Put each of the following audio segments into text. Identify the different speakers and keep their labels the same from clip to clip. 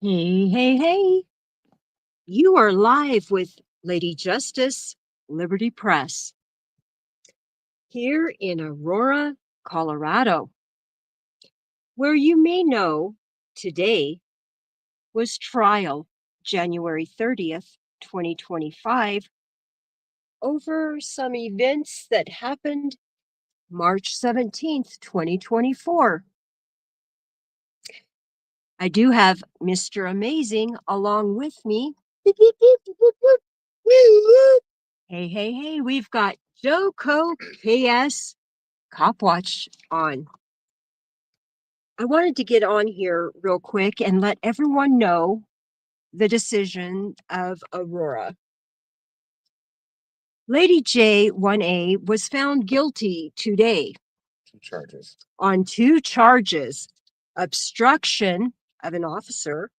Speaker 1: Hey, hey, hey. You are live with Lady Justice, Liberty Press, here in Aurora, Colorado, where you may know today was trial January 30th, 2025, over some events that happened March 17th, 2024. I do have Mr. Amazing along with me. Hey, hey, hey, we've got Joko KS Cop Watch on. I wanted to get on here real quick and let everyone know the decision of Aurora. Lady J 1A was found guilty today on two charges: obstruction of an officer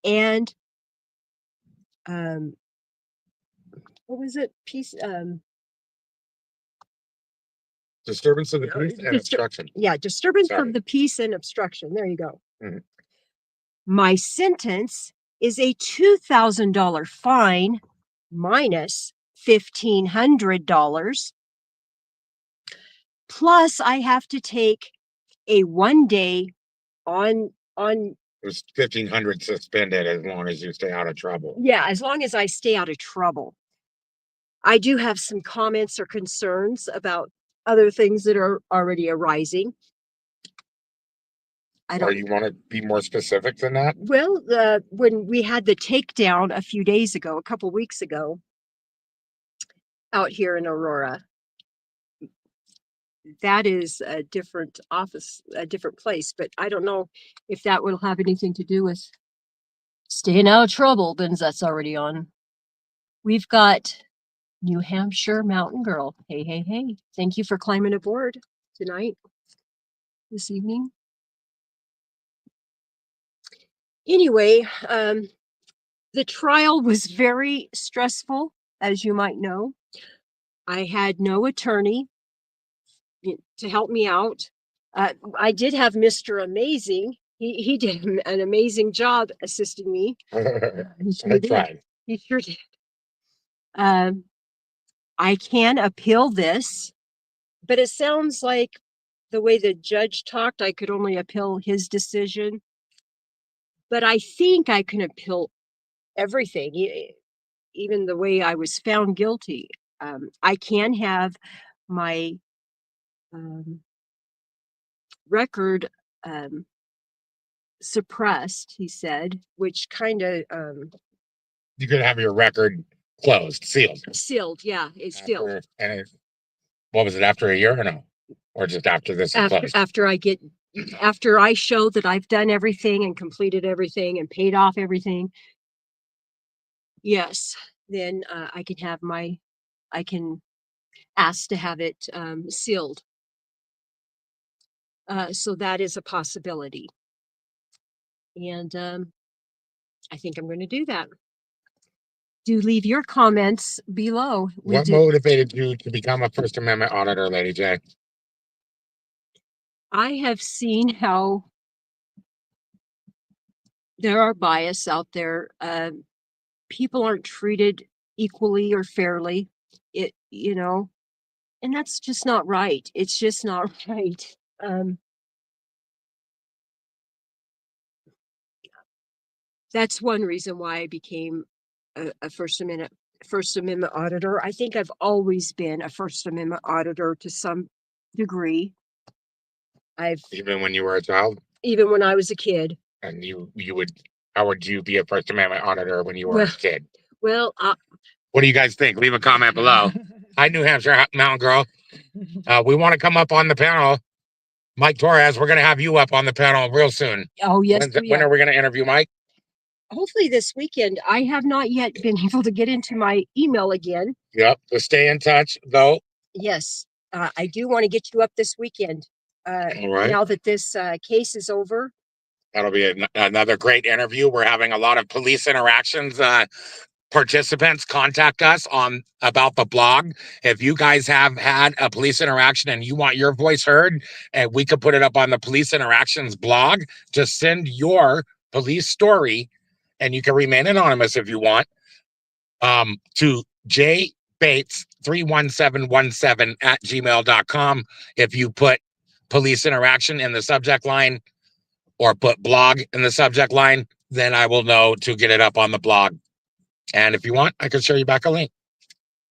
Speaker 1: and what was it?
Speaker 2: Disturbance of the peace and obstruction.
Speaker 1: Yeah, disturbance of the peace and obstruction. There you go. Mm-hmm. My sentence is a $2,000 fine minus $1,500. Plus, I have to take a 1 day on.
Speaker 2: It's 1,500 suspended as long as you stay out of trouble.
Speaker 1: Yeah, as long as I stay out of trouble. I do have some comments or concerns about other things that are already arising.
Speaker 2: Or you want to be more specific than that?
Speaker 1: Well, when we had the takedown a couple weeks ago, out here in Aurora, that is a different office, a different place, but I don't know if that will have anything to do with staying out of trouble, since that's already on. We've got New Hampshire Mountain Girl. Hey, hey, hey. Thank you for climbing aboard tonight, this evening. Anyway, the trial was very stressful, as you might know. I had no attorney to help me out. I did have Mr. Amazing. He did an amazing job assisting me.
Speaker 2: I tried.
Speaker 1: He sure did. I can appeal this, but it sounds like the way the judge talked, I could only appeal his decision. But I think I can appeal everything, even the way I was found guilty. I can have my record suppressed, he said, which kind of
Speaker 2: you could have your record closed,
Speaker 1: sealed. Yeah, it's sealed.
Speaker 2: And what was it, after a year or no, or just after this is closed?
Speaker 1: After I show that I've done everything and completed everything and paid off everything, yes, then I can ask to have it sealed. So that is a possibility. And I think I'm going to do that. Do leave your comments below.
Speaker 2: What motivated you to become a First Amendment auditor, Lady J?
Speaker 1: I have seen how there are bias out there. People aren't treated equally or fairly. And that's just not right. It's just not right. That's one reason why I became a First Amendment auditor. I think I've always been a First Amendment auditor to some degree.
Speaker 2: Even when you were a child?
Speaker 1: Even when I was a kid.
Speaker 2: And how would you be a First Amendment auditor when you were a kid?
Speaker 1: Well,
Speaker 2: what do you guys think? Leave a comment below. Hi, New Hampshire Mountain Girl. We want to come up on the panel. Mike Torres, we're going to have you up on the panel real soon.
Speaker 1: Oh, yes.
Speaker 2: When are we going to interview Mike?
Speaker 1: Hopefully this weekend. I have not yet been able to get into my email again.
Speaker 2: Yep. So stay in touch, though.
Speaker 1: Yes. I do want to get you up this weekend.
Speaker 2: All right.
Speaker 1: Now that this case is over.
Speaker 2: That'll be another great interview. We're having a lot of police interactions participants contact us on about the blog. If you guys have had a police interaction and you want your voice heard, and we could put it up on the police interactions blog, just send your police story, and you can remain anonymous if you want, to jbates31717 if you put police interaction in the subject line or put blog in the subject line, then I will know to get it up on the blog. And if you want, I can show you back a link.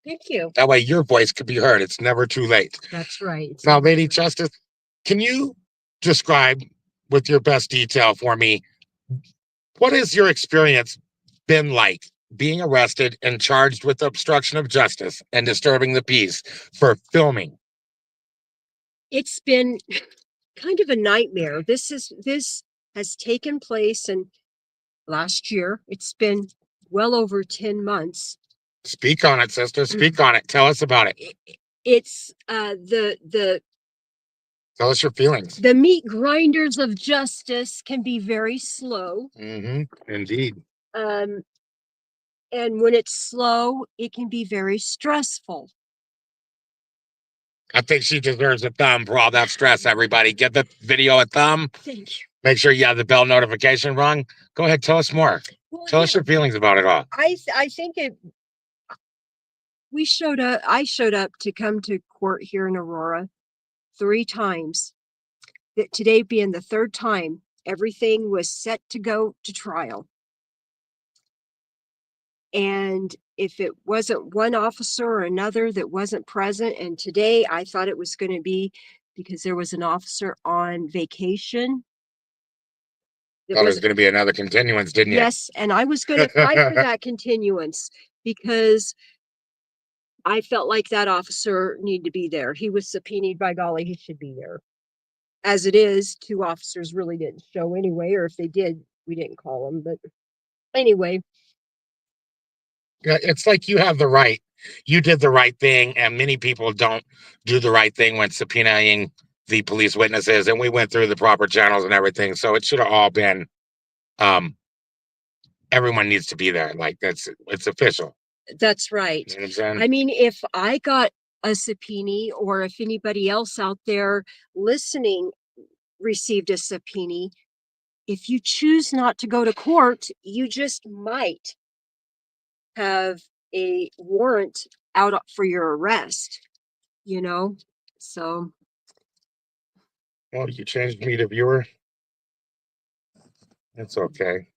Speaker 1: Thank you.
Speaker 2: That way your voice could be heard. It's never too late.
Speaker 1: That's right.
Speaker 2: Now, Lady Justice, can you describe with your best detail for me, what has your experience been like being arrested and charged with obstruction of justice and disturbing the peace for filming?
Speaker 1: It's been kind of a nightmare. This has taken place in last year. It's been well over 10 months.
Speaker 2: Speak on it, sister. Speak on it. Tell us about it.
Speaker 1: It's the
Speaker 2: Tell us your feelings.
Speaker 1: the meat grinders of justice can be very slow.
Speaker 2: Indeed.
Speaker 1: And when it's slow, it can be very stressful.
Speaker 2: I think she deserves a thumb for all that stress, everybody. Give the video a thumb.
Speaker 1: Thank you.
Speaker 2: Make sure you have the bell notification rung. Go ahead, tell us more.
Speaker 1: Well,
Speaker 2: Tell us your feelings about it all.
Speaker 1: I think I showed up to come to court here in Aurora 3 times. That today being the 3rd time, everything was set to go to trial. And if it wasn't one officer or another that wasn't present, and today I thought it was going to be because there was an officer on vacation.
Speaker 2: Thought it was going to be another continuance, didn't you?
Speaker 1: Yes, and I was going to fight for that continuance because I felt like that officer needed to be there. He was subpoenaed, by golly, he should be there. As it is, 2 officers really didn't show anyway, or if they did, we didn't call them. But anyway.
Speaker 2: Yeah, it's like you have the right. You did the right thing, and many people don't do the right thing when subpoenaing the police witnesses, and we went through the proper channels and everything. So it should have all been, everyone needs to be there. Like it's official.
Speaker 1: That's right.
Speaker 2: You know what I'm saying?
Speaker 1: I mean, if I got a subpoena, or if anybody else out there listening received a subpoena, if you choose not to go to court, you just might have a warrant out for your arrest, you know? So.
Speaker 2: Well, you changed me to viewer. It's okay.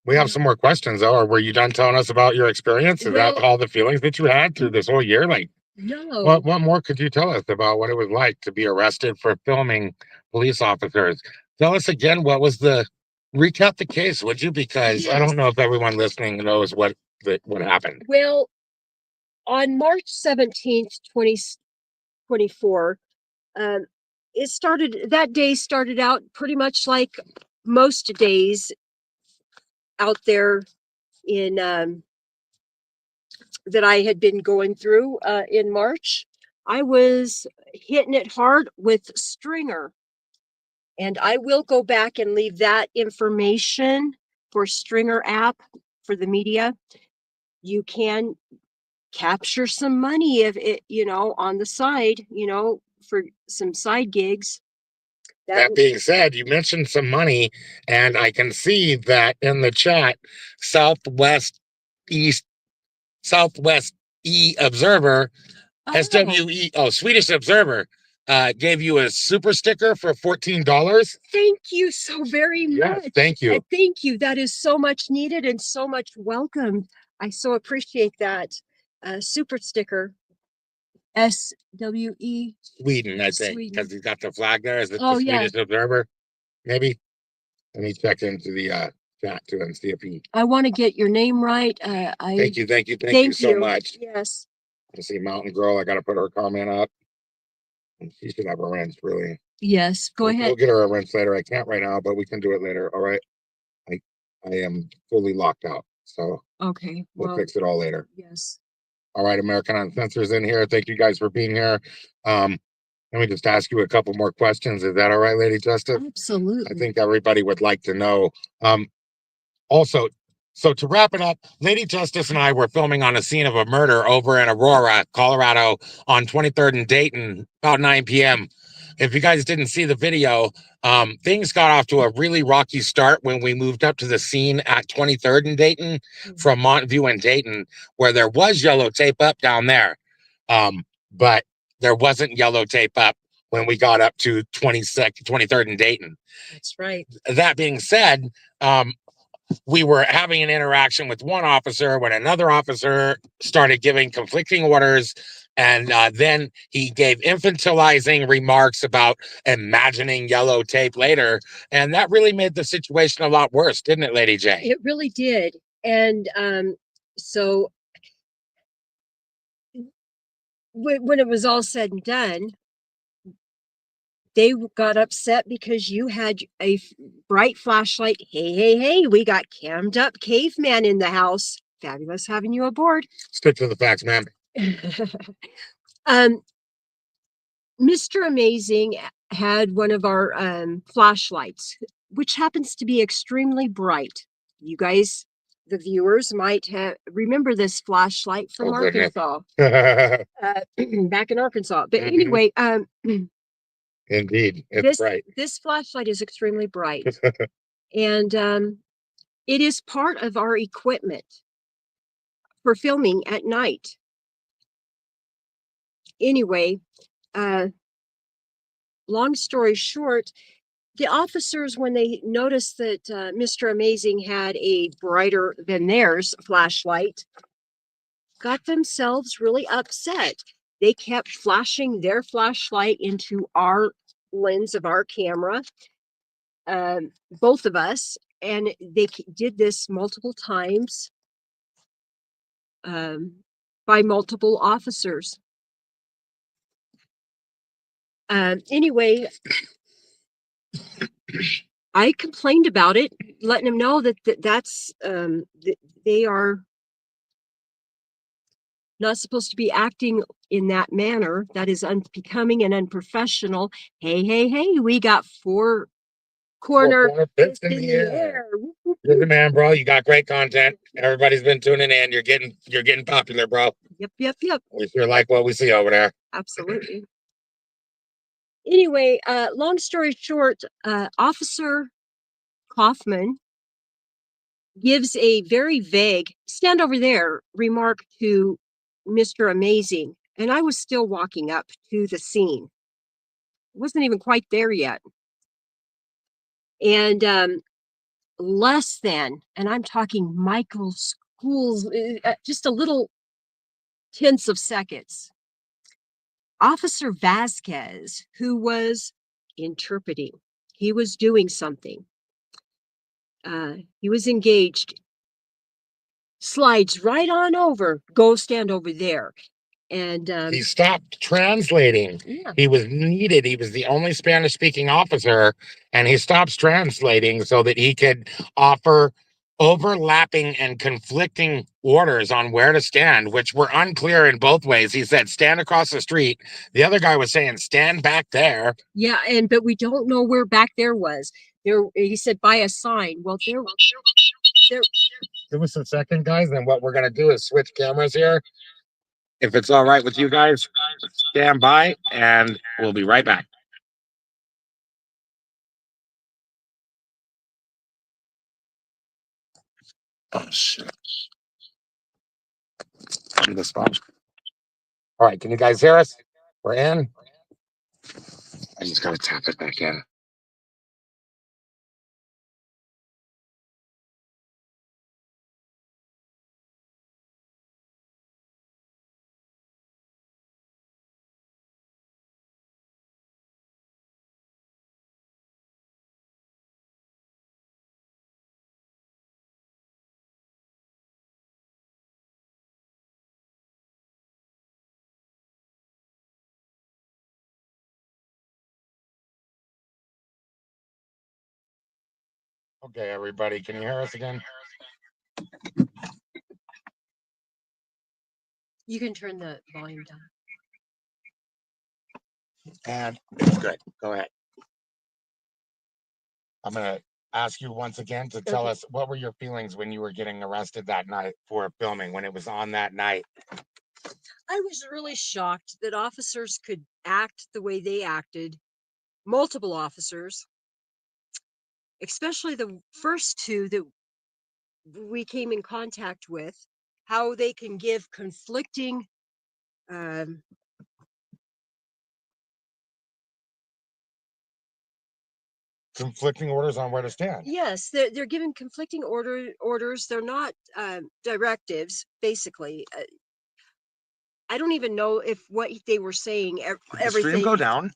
Speaker 2: We have some more questions, though. Or were you done telling us about your experience? Is that all the feelings that you had through this whole year? Like,
Speaker 1: no.
Speaker 2: What more could you tell us about what it was like to be arrested for filming police officers? Tell us again, what was recap the case, would you? Because I don't know if everyone listening knows what happened.
Speaker 1: Well, on March 17th, 2024, that day started out pretty much like most days out there in that I had been going through in March. I was hitting it hard with Stringer, and I will go back and leave that information for Stringer app for the media. You can capture some money if it, on the side, for some side gigs.
Speaker 2: That being said, you mentioned some money, and I can see that in the chat, Southwest E Observer, Swedish Observer, gave you a super sticker for $14.
Speaker 1: Thank you so very much.
Speaker 2: Yes, thank you.
Speaker 1: Thank you. That is so much needed and so much welcomed. I so appreciate that. Super sticker. SWE.
Speaker 2: Sweden, I think, because he's got the flag there. Is it the Swedish Observer? Maybe. Let me check into the chat too and see if he.
Speaker 1: I want to get your name right.
Speaker 2: Thank you so much.
Speaker 1: Yes.
Speaker 2: I see Mountain Girl. I got to put her comment up. She should have a wrench, really.
Speaker 1: Yes, go ahead.
Speaker 2: We'll get her a wrench later. I can't right now, but we can do it later. All right. I am fully locked out, so
Speaker 1: okay.
Speaker 2: We'll fix it all later.
Speaker 1: Yes.
Speaker 2: All right, American Uncensored's in here. Thank you guys for being here. Let me just ask you a couple more questions. Is that all right, Lady Justice?
Speaker 1: Absolutely.
Speaker 2: I think everybody would like to know. Also, so to wrap it up, Lady Justice and I were filming on a scene of a murder over in Aurora, Colorado on 23rd and Dayton about 9 p.m. If you guys didn't see the video, things got off to a really rocky start when we moved up to the scene at 23rd and Dayton from Montview and Dayton, where there was yellow tape up down there. But there wasn't yellow tape up when we got up to 23rd and Dayton.
Speaker 1: That's right.
Speaker 2: That being said, we were having an interaction with one officer when another officer started giving conflicting orders. And then he gave infantilizing remarks about imagining yellow tape later. And that really made the situation a lot worse, didn't it, Lady J?
Speaker 1: It really did. And so when it was all said and done, they got upset because you had a bright flashlight. Hey, hey, hey, we got cammed up caveman in the house. Fabulous having you aboard.
Speaker 2: Stick to the facts, man.
Speaker 1: Mr. Amazing had one of our flashlights, which happens to be extremely bright. You guys, the viewers, might remember this flashlight from Arkansas. Back in Arkansas. But anyway,
Speaker 2: indeed, it's bright.
Speaker 1: This flashlight is extremely bright. And it is part of our equipment for filming at night. Anyway, long story short, the officers, when they noticed that Mr. Amazing had a brighter than theirs flashlight, got themselves really upset. They kept flashing their flashlight into our lens of our camera, both of us, and they did this multiple times by multiple officers. Anyway, I complained about it, letting them know that that's they are not supposed to be acting in that manner. That is unbecoming and unprofessional. Hey, hey, hey, we got four corner fists in the air.
Speaker 2: You're the man, bro. You got great content. Everybody's been tuning in. You're getting popular, bro.
Speaker 1: Yep.
Speaker 2: We sure like what we see over there.
Speaker 1: Absolutely. Anyway, long story short, Officer Kaufman gives a very vague "stand over there" remark to Mr. Amazing, and I was still walking up to the scene. Wasn't even quite there yet. And less than, and I'm talking Michael Schools, just a little tenths of seconds, Officer Vasquez, who was interpreting, he was doing something. He was engaged, slides right on over, go stand over there. And
Speaker 2: he stopped translating. Yeah. He was needed. He was the only Spanish speaking officer, and he stops translating so that he could offer overlapping and conflicting orders on where to stand, which were unclear in both ways. He said, stand across the street. The other guy was saying, stand back there.
Speaker 1: Yeah, but we don't know where back there was. There, he said, by a sign. Well, there.
Speaker 2: Give us a second, guys, and what we're going to do is switch cameras here. If it's all right with you guys, stand by, and we'll be right back. Oh, shit. On the spot. All right, can you guys hear us? We're in. I just got to tap it back in. Okay, everybody, can you hear us again?
Speaker 1: You can turn the volume down.
Speaker 2: And it's good. Go ahead. ask you once again to tell us what were your feelings when you were getting arrested that night for filming, when it was on that night?
Speaker 1: I was really shocked that officers could act the way they acted, multiple officers, especially the first two that we came in contact with, how they can give conflicting um,
Speaker 2: Conflicting orders on where to stand.
Speaker 1: yes, they're giving conflicting orders. They're not directives, basically. I don't even know if what they were saying,
Speaker 2: Did the stream
Speaker 1: everything.
Speaker 2: go down?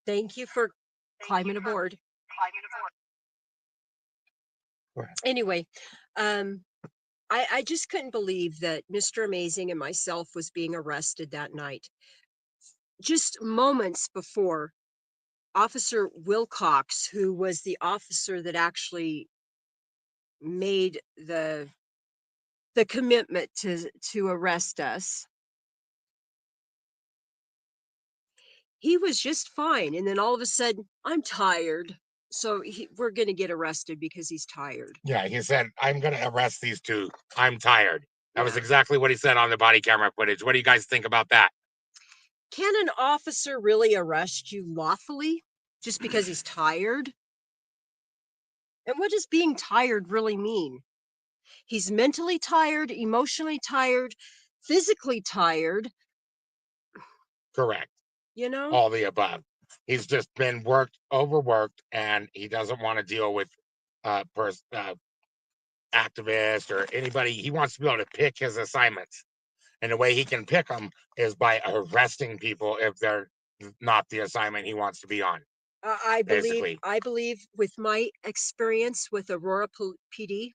Speaker 1: Thank you for climbing aboard. Anyway, I just couldn't believe that Mr. Amazing and myself was being arrested that night. Just moments before, Officer Wilcox, who was the officer that actually made the commitment to arrest us, he was just fine. And then all of a sudden, I'm tired. So we're going to get arrested because he's tired.
Speaker 2: Yeah, he said, I'm going to arrest these two. I'm tired. That was
Speaker 1: Yeah.
Speaker 2: exactly what he said on the body camera footage. What do you guys think about that?
Speaker 1: Can an officer really arrest you lawfully just because he's tired? And what does being tired really mean? He's mentally tired, emotionally tired, physically tired,
Speaker 2: Correct.
Speaker 1: you know?
Speaker 2: All the above. He's just been overworked, and he doesn't want to deal with activists or anybody. He wants to be able to pick his assignments. And the way he can pick them is by arresting people if they're not the assignment he wants to be on. Basically.
Speaker 1: I believe with my experience with Aurora PD,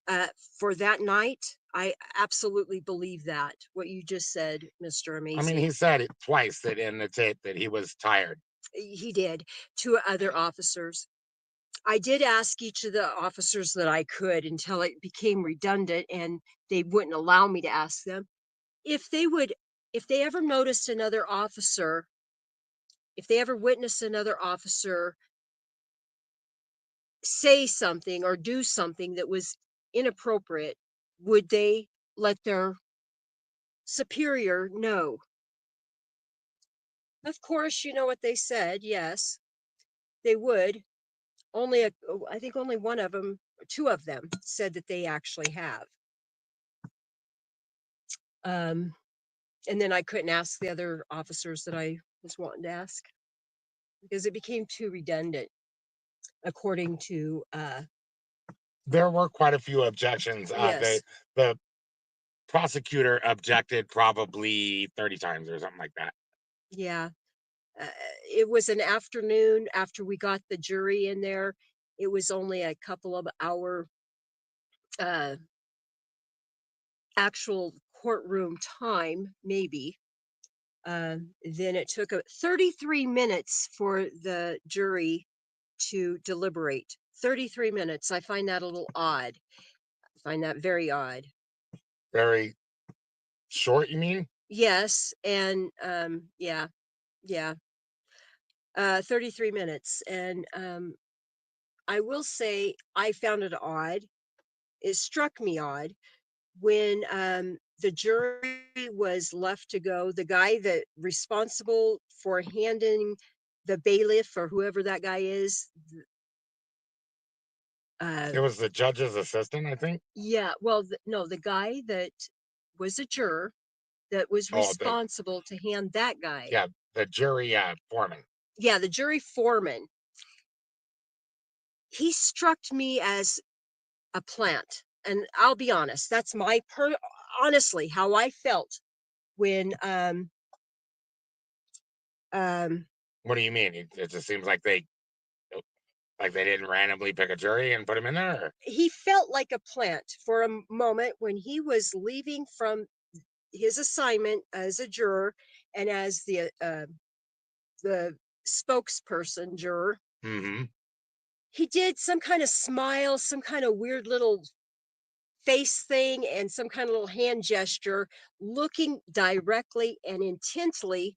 Speaker 1: uh, for that night, I absolutely believe that what you just said, Mr. Amazing.
Speaker 2: I mean, he said it twice that in the tape that he was tired.
Speaker 1: He did to other officers. I did ask each of the officers that I could until it became redundant and they wouldn't allow me to ask them if they ever noticed another officer, if they ever witnessed another officer say something or do something that was inappropriate, would they let their superior know? Of course, you know what they said. Yes, they would. I think only one of them, two of them said that they actually have. And then I couldn't ask the other officers that I was wanting to ask because it became too redundant, according to
Speaker 2: there were quite a few objections.
Speaker 1: yes.
Speaker 2: The prosecutor objected probably 30 times or something like that.
Speaker 1: Yeah. Uh, it was an afternoon after we got the jury in there. It was only a couple of hour uh, actual courtroom time, maybe. Then it took 33 minutes for the jury to deliberate. 33 minutes. I find that a little odd. I find that very odd.
Speaker 2: Very short, you mean?
Speaker 1: Yes, and yeah, yeah. 33 minutes. And I will say I found it odd. It struck me odd when the jury was left to go. The guy that responsible for handing the bailiff or whoever that guy is.
Speaker 2: It was the judge's assistant, I think.
Speaker 1: Yeah, well, no, the guy that was a juror that was responsible to hand that guy.
Speaker 2: Yeah, the jury foreman.
Speaker 1: Yeah, the jury foreman. he struck me as a plant. And I'll be honest, that's my honestly how I felt when
Speaker 2: What do you mean? It just seems like they didn't randomly pick a jury and put him in there? Or?
Speaker 1: he felt like a plant for a moment when he was leaving from his assignment as a juror and as the spokesperson juror.
Speaker 2: Mm-hmm.
Speaker 1: He did some kind of smile, some kind of weird little face thing, and some kind of little hand gesture, looking directly and intently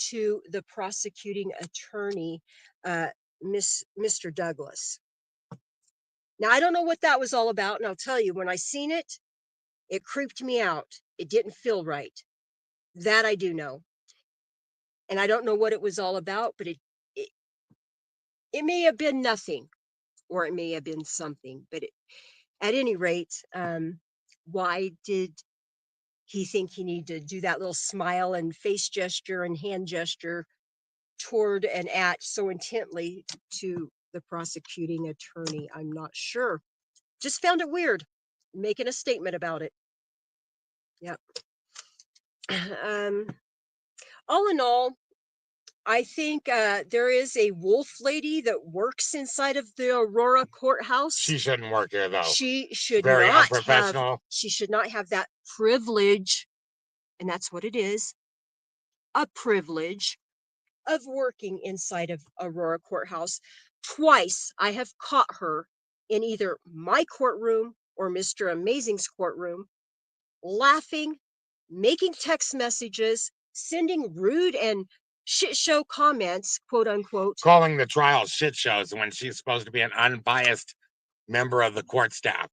Speaker 1: to the prosecuting attorney, Mr. Douglas. Now, I don't know what that was all about, and I'll tell you, when I seen it, it creeped me out. It didn't feel right. That I do know. And I don't know what it was all about, but it, it may have been nothing, or it may have been something. But at any rate, why did he think he needed to do that little smile and face gesture and hand gesture toward and at so intently to the prosecuting attorney? I'm not sure. Just found it weird, making a statement about it. Yep. All in all, I think there is a wolf lady that works inside of the Aurora courthouse.
Speaker 2: She shouldn't work here, though.
Speaker 1: She should
Speaker 2: Very
Speaker 1: not
Speaker 2: unprofessional.
Speaker 1: have. She should not have that privilege, and that's what it is, a privilege of working inside of Aurora courthouse. Twice I have caught her in either my courtroom or Mr. Amazing's courtroom, laughing, making text messages, sending rude and shit show comments, quote unquote.
Speaker 2: Calling the trial shit shows when she's supposed to be an unbiased member of the court staff.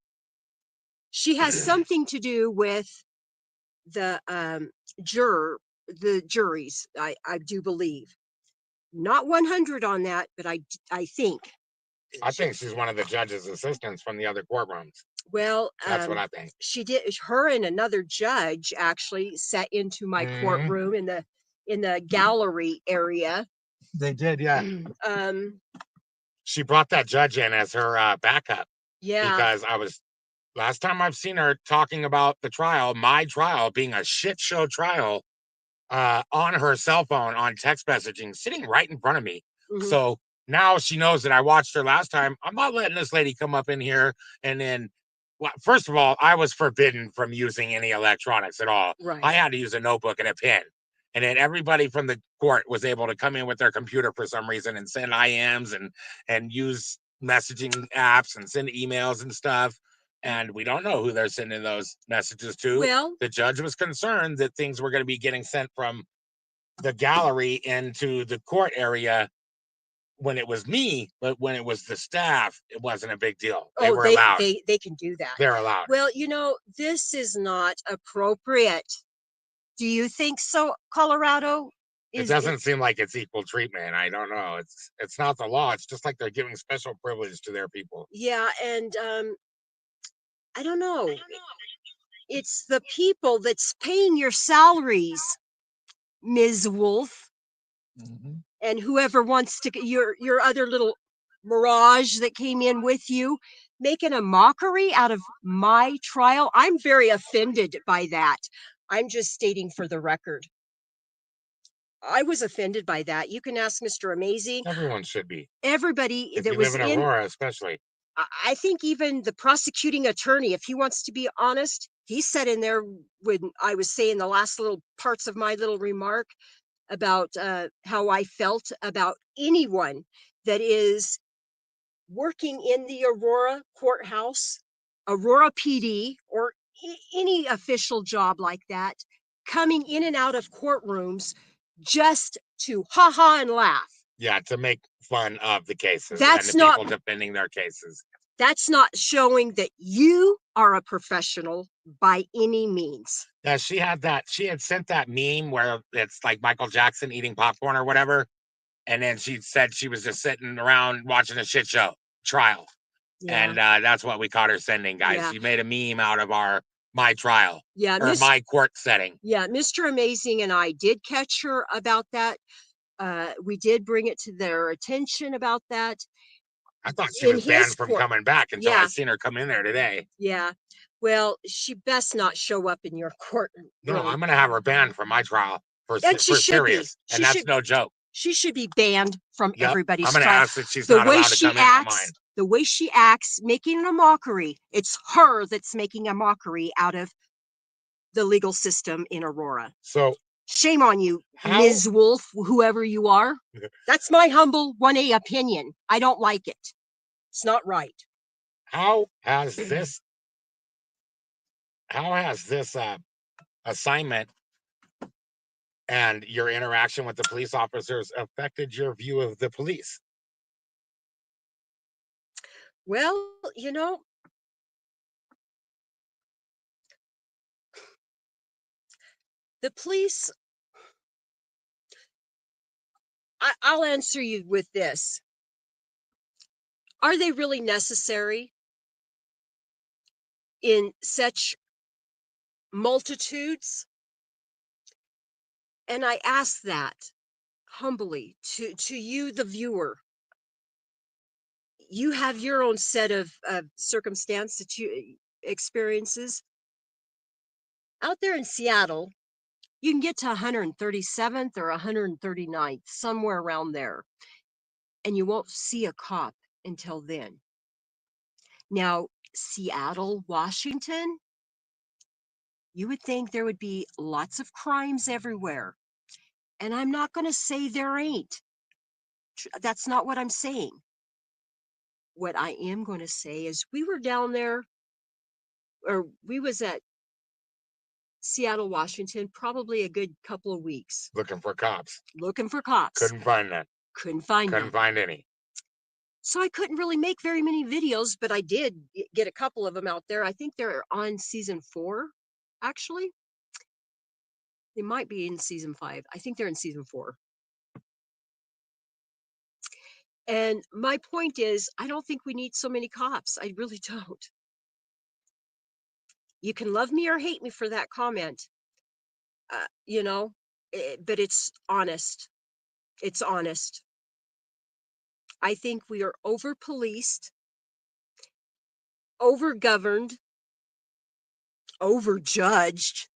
Speaker 1: She has something to do with the juries, I do believe. Not 100 on that, but I think.
Speaker 2: I think she's one of the judge's assistants from the other courtrooms.
Speaker 1: Well,
Speaker 2: that's what I think.
Speaker 1: She did. Her and another judge actually sat into my courtroom in the gallery area.
Speaker 2: They did, yeah. She brought that judge in as her backup.
Speaker 1: Yeah.
Speaker 2: Because last time I've seen her talking about the trial, my trial being a shit show trial, on her cell phone on text messaging, sitting right in front of me. Mm-hmm. So now she knows that I watched her last time. I'm not letting this lady come up in here and then. Well, first of all, I was forbidden from using any electronics at all.
Speaker 1: Right.
Speaker 2: I had to use a notebook and a pen. And then everybody from the court was able to come in with their computer for some reason and send IMs and use messaging apps and send emails and stuff. And we don't know who they're sending those messages to.
Speaker 1: Well,
Speaker 2: the judge was concerned that things were going to be getting sent from the gallery into the court area when it was me, but when it was the staff, it wasn't a big deal. They were allowed.
Speaker 1: They can do that.
Speaker 2: They're allowed.
Speaker 1: Well, this is not appropriate. Do you think so, Colorado?
Speaker 2: It doesn't seem like it's equal treatment. I don't know. It's not the law. It's just like they're giving special privilege to their people.
Speaker 1: Yeah, and I don't know. It's the people that's paying your salaries, Ms. Wolf. Mm-hmm. And whoever wants to, your other little mirage that came in with you, making a mockery out of my trial. I'm very offended by that. I'm just stating for the record. I was offended by that. You can ask Mr. Amazing.
Speaker 2: Everyone should be.
Speaker 1: Everybody
Speaker 2: if
Speaker 1: that
Speaker 2: you
Speaker 1: was
Speaker 2: live in Aurora, especially.
Speaker 1: I think even the prosecuting attorney, if he wants to be honest, he said in there when I was saying the last little parts of my little remark about how I felt about anyone that is working in the Aurora courthouse, Aurora PD, or any official job like that, coming in and out of courtrooms just to ha-ha and laugh.
Speaker 2: Yeah, to make fun of the cases and the people defending their cases.
Speaker 1: That's not showing that you are a professional by any means.
Speaker 2: Yeah, she had sent that meme where it's like Michael Jackson eating popcorn or whatever. And then she said she was just sitting around watching a shit show trial. Yeah. And that's what we caught her sending, guys. Yeah. She made a meme out of my trial.
Speaker 1: Yeah.
Speaker 2: Or my court setting.
Speaker 1: Yeah. Mr. Amazing and I did catch her about that. We did bring it to their attention about that.
Speaker 2: I thought she
Speaker 1: in
Speaker 2: was banned
Speaker 1: his
Speaker 2: from
Speaker 1: court.
Speaker 2: coming back until I
Speaker 1: Yeah,
Speaker 2: seen her come in there today.
Speaker 1: yeah. Well, she best not show up in your courtroom.
Speaker 2: No, I'm gonna have her banned from my trial
Speaker 1: And she
Speaker 2: for
Speaker 1: should be.
Speaker 2: serious, and that's no joke.
Speaker 1: She should be banned from
Speaker 2: Yep, I'm
Speaker 1: everybody's
Speaker 2: gonna
Speaker 1: trial.
Speaker 2: ask that she's not allowed to come in on mine.
Speaker 1: The way she acts, making a mockery. It's her that's making a mockery out of the legal system in Aurora.
Speaker 2: So
Speaker 1: shame on you,
Speaker 2: how,
Speaker 1: Ms. Wolf, whoever you are. That's my humble 1A opinion. I don't like it. It's not right.
Speaker 2: how has this assignment and your interaction with the police officers affected your view of the police?
Speaker 1: Well, the police, I'll answer you with this. Are they really necessary in such multitudes? And I ask that humbly to you, the viewer. You have your own set of circumstance that you experiences. Out there in Seattle, you can get to 137th or 139th, somewhere around there, and you won't see a cop until then. Now, Seattle, Washington, you would think there would be lots of crimes everywhere. And I'm not going to say there ain't. That's not what I'm saying. What I am going to say is we were down there, or we was at Seattle, Washington, probably a good couple of weeks.
Speaker 2: Looking for cops. Couldn't find none.
Speaker 1: Couldn't find
Speaker 2: any.
Speaker 1: So I couldn't really make very many videos, but I did get a couple of them out there. I think they're on season 4, actually. They might be in season 5. I think they're in season 4. And my point is, I don't think we need so many cops. I really don't. You can love me or hate me for that comment, but it's honest. It's honest. I think we are over policed, over governed, over judged.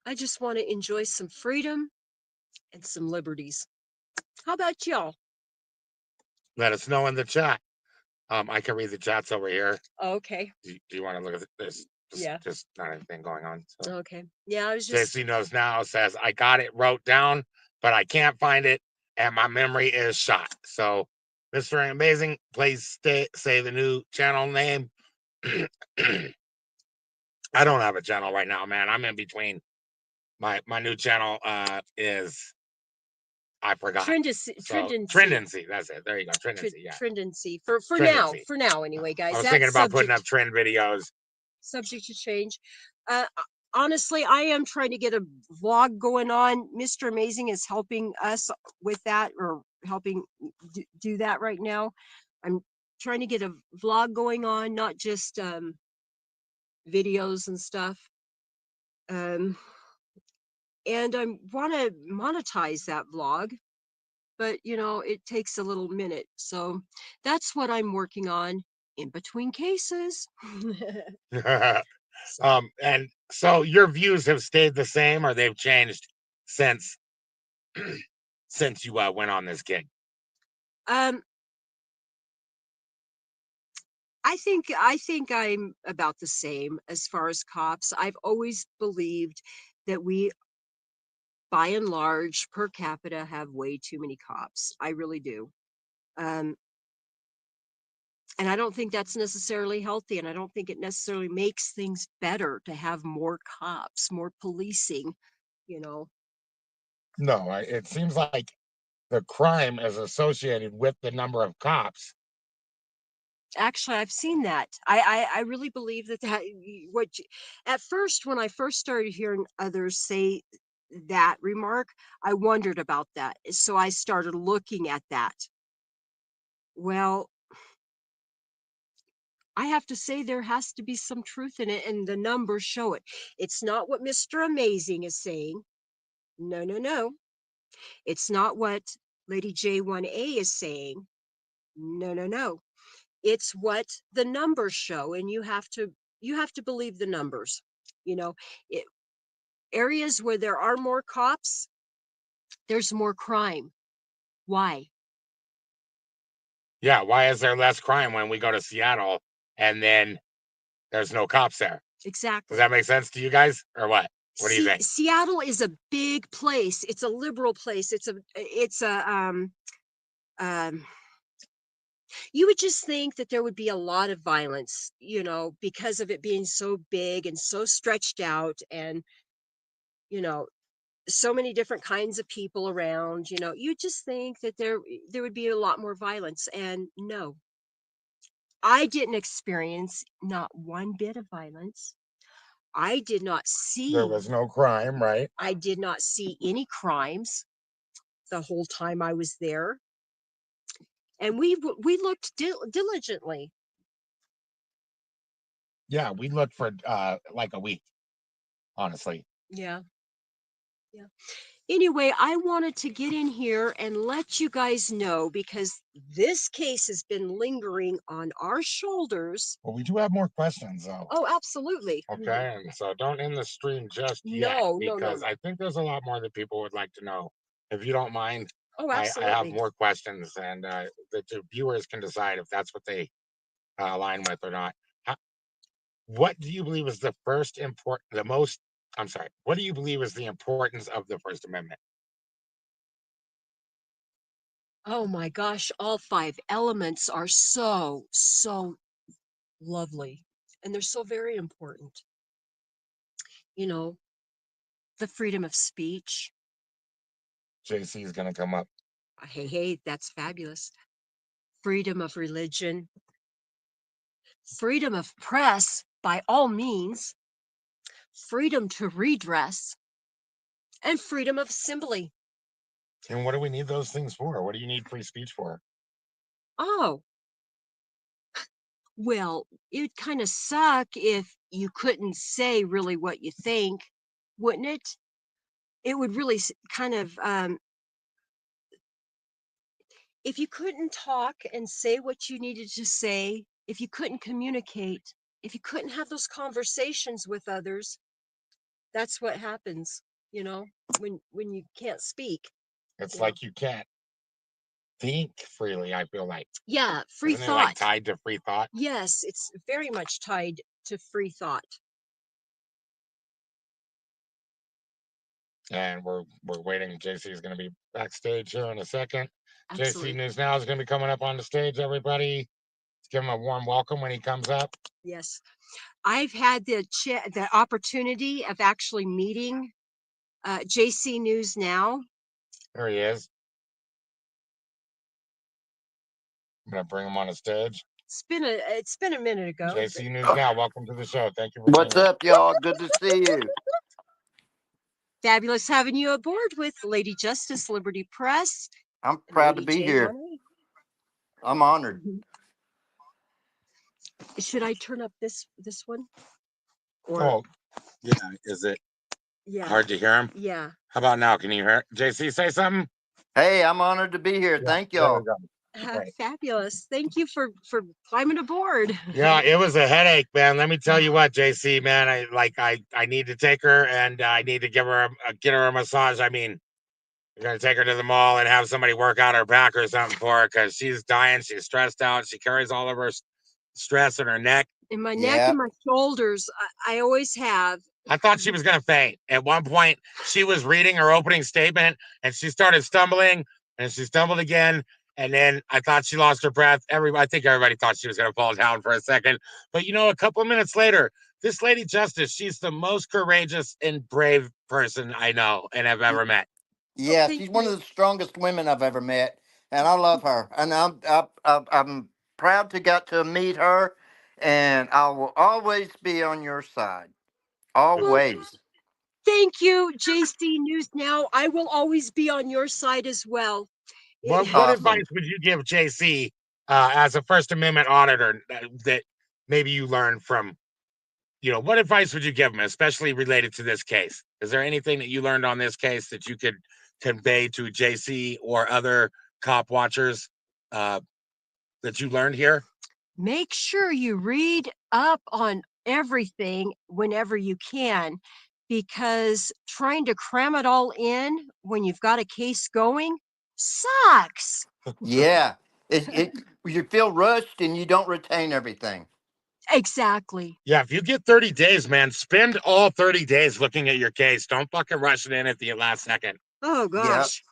Speaker 1: I just want to enjoy some freedom and some liberties. How about y'all?
Speaker 2: Let us know in the chat. I can read the chats over here.
Speaker 1: Okay.
Speaker 2: Do you want to look at this?
Speaker 1: Yeah.
Speaker 2: Just not anything going on. So.
Speaker 1: Okay. Yeah, I was just.
Speaker 2: JC Knows Now says, I got it wrote down, but I can't find it, and my memory is shot. So, Mr. Amazing, please say the new channel name. I don't have a channel right now, man. I'm in between. My new channel is, I forgot. Trendency. That's it. There you go. Trendency. Yeah.
Speaker 1: Trendency. For now. For now, anyway, guys.
Speaker 2: I was thinking about putting up trend videos.
Speaker 1: Subject to change. Honestly, I am trying to get a vlog going on. Mr. Amazing is helping us with that, or helping do that right now. I'm trying to get a vlog going on, not just videos and stuff. And I want to monetize that vlog, but it takes a little minute. So that's what I'm working on in between cases.
Speaker 2: And so your views have stayed the same, or they've changed since since you went on this gig?
Speaker 1: I think I'm about the same as far as cops. I've always believed that we, by and large, per capita, have way too many cops. I really do. And I don't think that's necessarily healthy, and I don't think it necessarily makes things better to have more cops, more policing,
Speaker 2: No, it seems like the crime is associated with the number of cops.
Speaker 1: Actually, I've seen that. I really believe that at first, when I first started hearing others say that remark, I wondered about that. So I started looking at that. Well, I have to say there has to be some truth in it, and the numbers show it. It's not what Mr. Amazing is saying. No, no, no. It's not what Lady J1A is saying, no. It's what the numbers show, and you have to believe the numbers. You know, it, areas where there are more cops, there's more crime. Why?
Speaker 2: Yeah, why is there less crime when we go to Seattle and then there's no cops there? Does
Speaker 1: Exactly.
Speaker 2: that make sense to you guys, or what? What do you think?
Speaker 1: Seattle is a big place. It's a liberal place. It's a you would just think that there would be a lot of violence, because of it being so big and so stretched out, and you know so many different kinds of people around. You just think that there would be a lot more violence, and no, I didn't experience not one bit of violence. I did not
Speaker 2: There
Speaker 1: see
Speaker 2: was no crime, right?
Speaker 1: I did not see any crimes the whole time I was there, and we looked diligently.
Speaker 2: Yeah, we looked for like a week, honestly.
Speaker 1: Yeah. Yeah. Anyway, I wanted to get in here and let you guys know, because this case has been lingering on our shoulders.
Speaker 2: Well, we do have more questions though.
Speaker 1: Oh, absolutely.
Speaker 2: Okay, and so don't end the stream just yet,
Speaker 1: No.
Speaker 2: because I think there's a lot more that people would like to know. If you don't mind,
Speaker 1: Oh,
Speaker 2: I have
Speaker 1: absolutely.
Speaker 2: more questions, and the viewers can decide if that's what they align with or not. What do you believe is what do you believe is the importance of the First Amendment?
Speaker 1: Oh my gosh, all five elements are so lovely, and they're so very important. You know, the freedom of speech.
Speaker 2: JC is going to come up.
Speaker 1: Hey, that's fabulous. Freedom of religion, freedom of press by all means, freedom to redress, and freedom of assembly.
Speaker 2: And what do we need those things for? What do you need free speech for?
Speaker 1: Oh, well, it'd kind of suck if you couldn't say really what you think, wouldn't it? It would really kind of, if you couldn't talk and say what you needed to say, if you couldn't communicate, if you couldn't have those conversations with others, that's what happens, when you can't speak.
Speaker 2: It's
Speaker 1: you know.
Speaker 2: like you can't think freely, I feel like.
Speaker 1: Yeah, free
Speaker 2: Isn't it like
Speaker 1: thought.
Speaker 2: tied to free thought?
Speaker 1: Yes, it's very much tied to free thought.
Speaker 2: And we're waiting. JC is going to be backstage here in a second.
Speaker 1: Absolutely.
Speaker 2: JC News Now is going to be coming up on the stage. Everybody, let's give him a warm welcome when he comes up.
Speaker 1: Yes. I've had the opportunity of actually meeting JC News Now.
Speaker 2: There he is. I'm going to bring him on the stage.
Speaker 1: It's been a minute ago.
Speaker 2: JC News Now, welcome to the show. Thank you for
Speaker 3: What's up, y'all? Good to see you.
Speaker 1: Fabulous having you aboard with Lady Justice Liberty Press.
Speaker 3: I'm proud to be here. I'm honored.
Speaker 1: Should I turn up this one?
Speaker 2: Oh, yeah. Is it hard to hear him?
Speaker 1: Yeah.
Speaker 2: How about now? Can you hear JC say something?
Speaker 3: Hey, I'm honored to be here. Thank y'all.
Speaker 1: Fabulous. Thank you for climbing aboard.
Speaker 2: Yeah, it was a headache, man. Let me tell you what, JC, man. I need to take her, and I need to get her a massage. I mean, we're gonna take her to the mall and have somebody work out her back or something for her, because she's dying. She's stressed out. She carries all of her stress in her neck.
Speaker 1: In my neck and my shoulders. I always have.
Speaker 2: I thought she was gonna faint. At one point, she was reading her opening statement and she started stumbling, and she stumbled again. And then I thought she lost her breath. I think everybody thought she was going to fall down for a second. But a couple of minutes later, this Lady Justice, she's the most courageous and brave person I know and have ever met.
Speaker 3: Yeah, she's one of the strongest women I've ever met, and I love her. And I'm proud to get to meet her, and I will always be on your side. Always.
Speaker 1: Well, thank you, JC News Now. I will always be on your side as well.
Speaker 2: What advice would you give JC as a First Amendment auditor that maybe you learned from, what advice would you give him, especially related to this case? Is there anything that you learned on this case that you could convey to JC or other cop watchers that you learned here?
Speaker 1: Make sure you read up on everything whenever you can, because trying to cram it all in when you've got a case going sucks.
Speaker 3: Yeah. You feel rushed and you don't retain everything.
Speaker 1: Exactly.
Speaker 2: Yeah, if you get 30 days, man, spend all 30 days looking at your case. Don't fucking rush it in at the last second.
Speaker 1: Oh
Speaker 3: Yeah.
Speaker 1: gosh.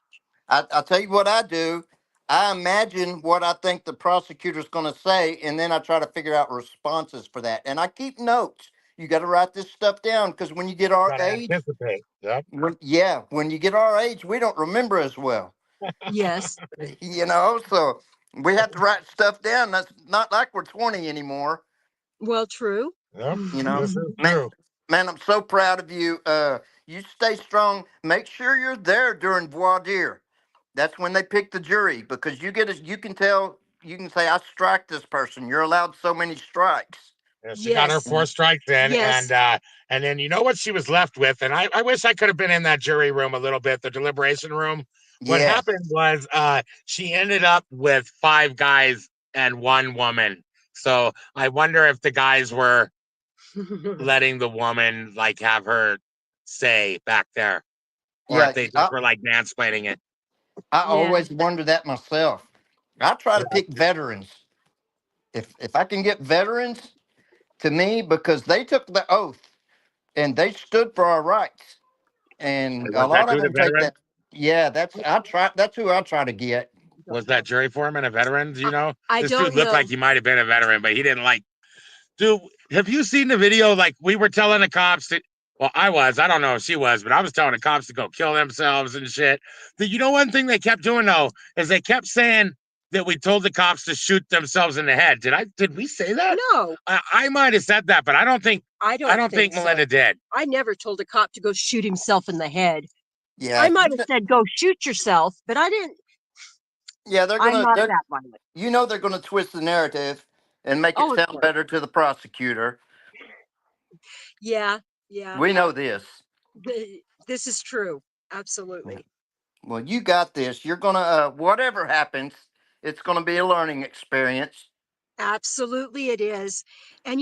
Speaker 3: I'll tell you what I do. I imagine what I think the prosecutor's going to say, and then I try to figure out responses for that. And I keep notes. You got to write this stuff down because when you get our
Speaker 2: Gotta
Speaker 3: age,
Speaker 2: anticipate. Yep.
Speaker 3: when you get our age, we don't remember as well.
Speaker 1: Yes.
Speaker 3: So we have to write stuff down. That's not like we're 20 anymore.
Speaker 1: Well, true.
Speaker 2: Yep.
Speaker 3: You know,
Speaker 2: This is
Speaker 3: man,
Speaker 2: true.
Speaker 3: man, I'm so proud of you. You stay strong. Make sure you're there during voir dire. That's when they pick the jury because you can tell, you can say, I strike this person. You're allowed so many strikes.
Speaker 2: Yeah, she got her
Speaker 1: Yes.
Speaker 2: 4 strikes in,
Speaker 1: Yes.
Speaker 2: and then you know what she was left with, and I wish I could have been in that jury room a little bit, the deliberation room. What
Speaker 3: Yes.
Speaker 2: happened was she ended up with 5 guys and 1 woman. So I wonder if the guys were letting the woman like have her say back there, or if
Speaker 3: Yeah.
Speaker 2: they just were like mansplaining it.
Speaker 3: I
Speaker 1: Yeah.
Speaker 3: always wonder that myself. I try to
Speaker 2: Yeah,
Speaker 3: pick veterans. If I can get veterans to me because they took the oath and they stood for our rights. And a
Speaker 2: was that
Speaker 3: lot of
Speaker 2: dude a
Speaker 3: them take
Speaker 2: veteran?
Speaker 3: that. Yeah, that's who I try to get.
Speaker 2: Was that jury foreman a veteran? Do you know?
Speaker 1: I
Speaker 2: This dude
Speaker 1: don't
Speaker 2: looked like
Speaker 1: know.
Speaker 2: he might have been a veteran, but he didn't like. Dude, have you seen the video? Like we were telling the cops to, well, I was. I don't know if she was, but I was telling the cops to go kill themselves and shit. You know, one thing they kept doing though is they kept saying that we told the cops to shoot themselves in the head. Did we say that?
Speaker 1: No,
Speaker 2: I might have said that, but I don't think
Speaker 1: I don't think
Speaker 2: Melinda
Speaker 1: so.
Speaker 2: did.
Speaker 1: I never told a cop to go shoot himself in the head.
Speaker 3: Yeah,
Speaker 1: I might have said go shoot yourself, but I didn't.
Speaker 3: yeah,
Speaker 1: I'm not that violent.
Speaker 3: they're gonna twist the narrative and make it
Speaker 1: Oh, of
Speaker 3: sound
Speaker 1: course.
Speaker 3: better to the prosecutor.
Speaker 1: Yeah. Yeah.
Speaker 3: We know this.
Speaker 1: This is true. Absolutely.
Speaker 3: Well, you got this. You're gonna whatever happens, it's gonna be a learning experience.
Speaker 1: Absolutely, it is. And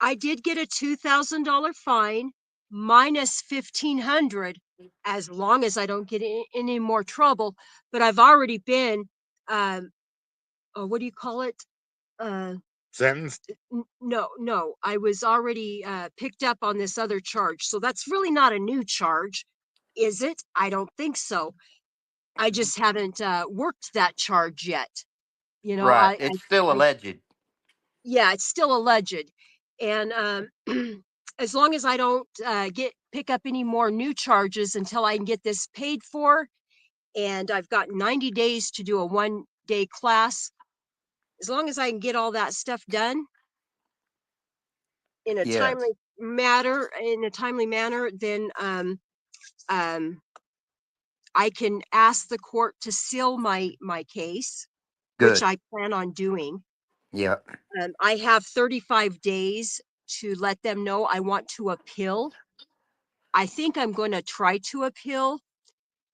Speaker 1: I did get a $2,000 fine minus 1,500 as long as I don't get in any more trouble. But I've already been, um, what do you call it? Uh,
Speaker 2: Sentenced.
Speaker 1: no, no, I was already picked up on this other charge. So that's really not a new charge, is it? I don't think so. I just haven't worked that charge yet. You know,
Speaker 3: Right. It's still
Speaker 1: I
Speaker 3: alleged.
Speaker 1: yeah, it's still alleged. And as long as I don't pick up any more new charges until I can get this paid for, and I've got 90 days to do a 1-day class, as long as I can get all that stuff done in a
Speaker 3: Yes.
Speaker 1: timely manner, then um, I can ask the court to seal my case, which
Speaker 3: Good.
Speaker 1: I plan on doing.
Speaker 3: Yeah.
Speaker 1: I have 35 days to let them know I want to appeal. I think I'm going to try to appeal.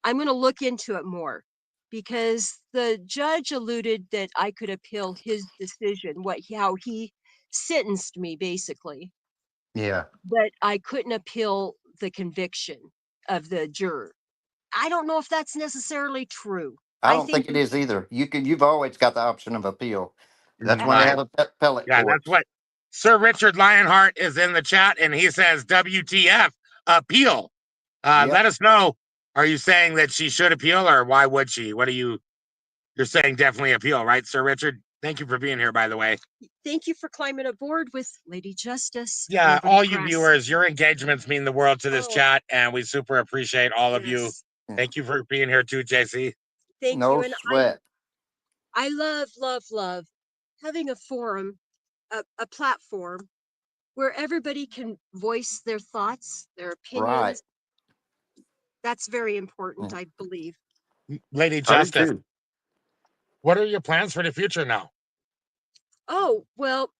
Speaker 1: I'm going to look into it more because the judge alluded that I could appeal his decision, how he sentenced me basically,
Speaker 3: Yeah.
Speaker 1: but I couldn't appeal the conviction of the juror. I don't know if that's necessarily true.
Speaker 3: I
Speaker 1: I
Speaker 3: don't
Speaker 1: think
Speaker 3: think it is either. You've always got the option of appeal. That's why they
Speaker 2: Right.
Speaker 3: have appellate
Speaker 2: Yeah, that's
Speaker 3: courts.
Speaker 2: what Sir Richard Lionheart is in the chat, and he says WTF appeal.
Speaker 3: Yep.
Speaker 2: Let us know. Are you saying that she should appeal, or why would she? What are you're saying? Definitely appeal, right, Sir Richard? Thank you for being here, by the way.
Speaker 1: thank you for climbing aboard with Lady Justice
Speaker 2: Yeah,
Speaker 1: Beverly
Speaker 2: all you
Speaker 1: Press.
Speaker 2: viewers, your engagements mean the world to this
Speaker 1: Oh,
Speaker 2: chat, and we super appreciate all of you.
Speaker 1: yes.
Speaker 3: Yeah.
Speaker 2: Thank you for being here too, JC.
Speaker 1: Thank you.
Speaker 3: No
Speaker 1: And
Speaker 3: sweat.
Speaker 1: I love, love, love having a forum, a platform where everybody can voice their thoughts, their
Speaker 3: Right.
Speaker 1: opinions. That's very
Speaker 3: Yeah.
Speaker 1: important, I believe.
Speaker 2: Lady
Speaker 3: I do
Speaker 2: Justice,
Speaker 3: too.
Speaker 2: what are your plans for the future now?
Speaker 1: Oh, well,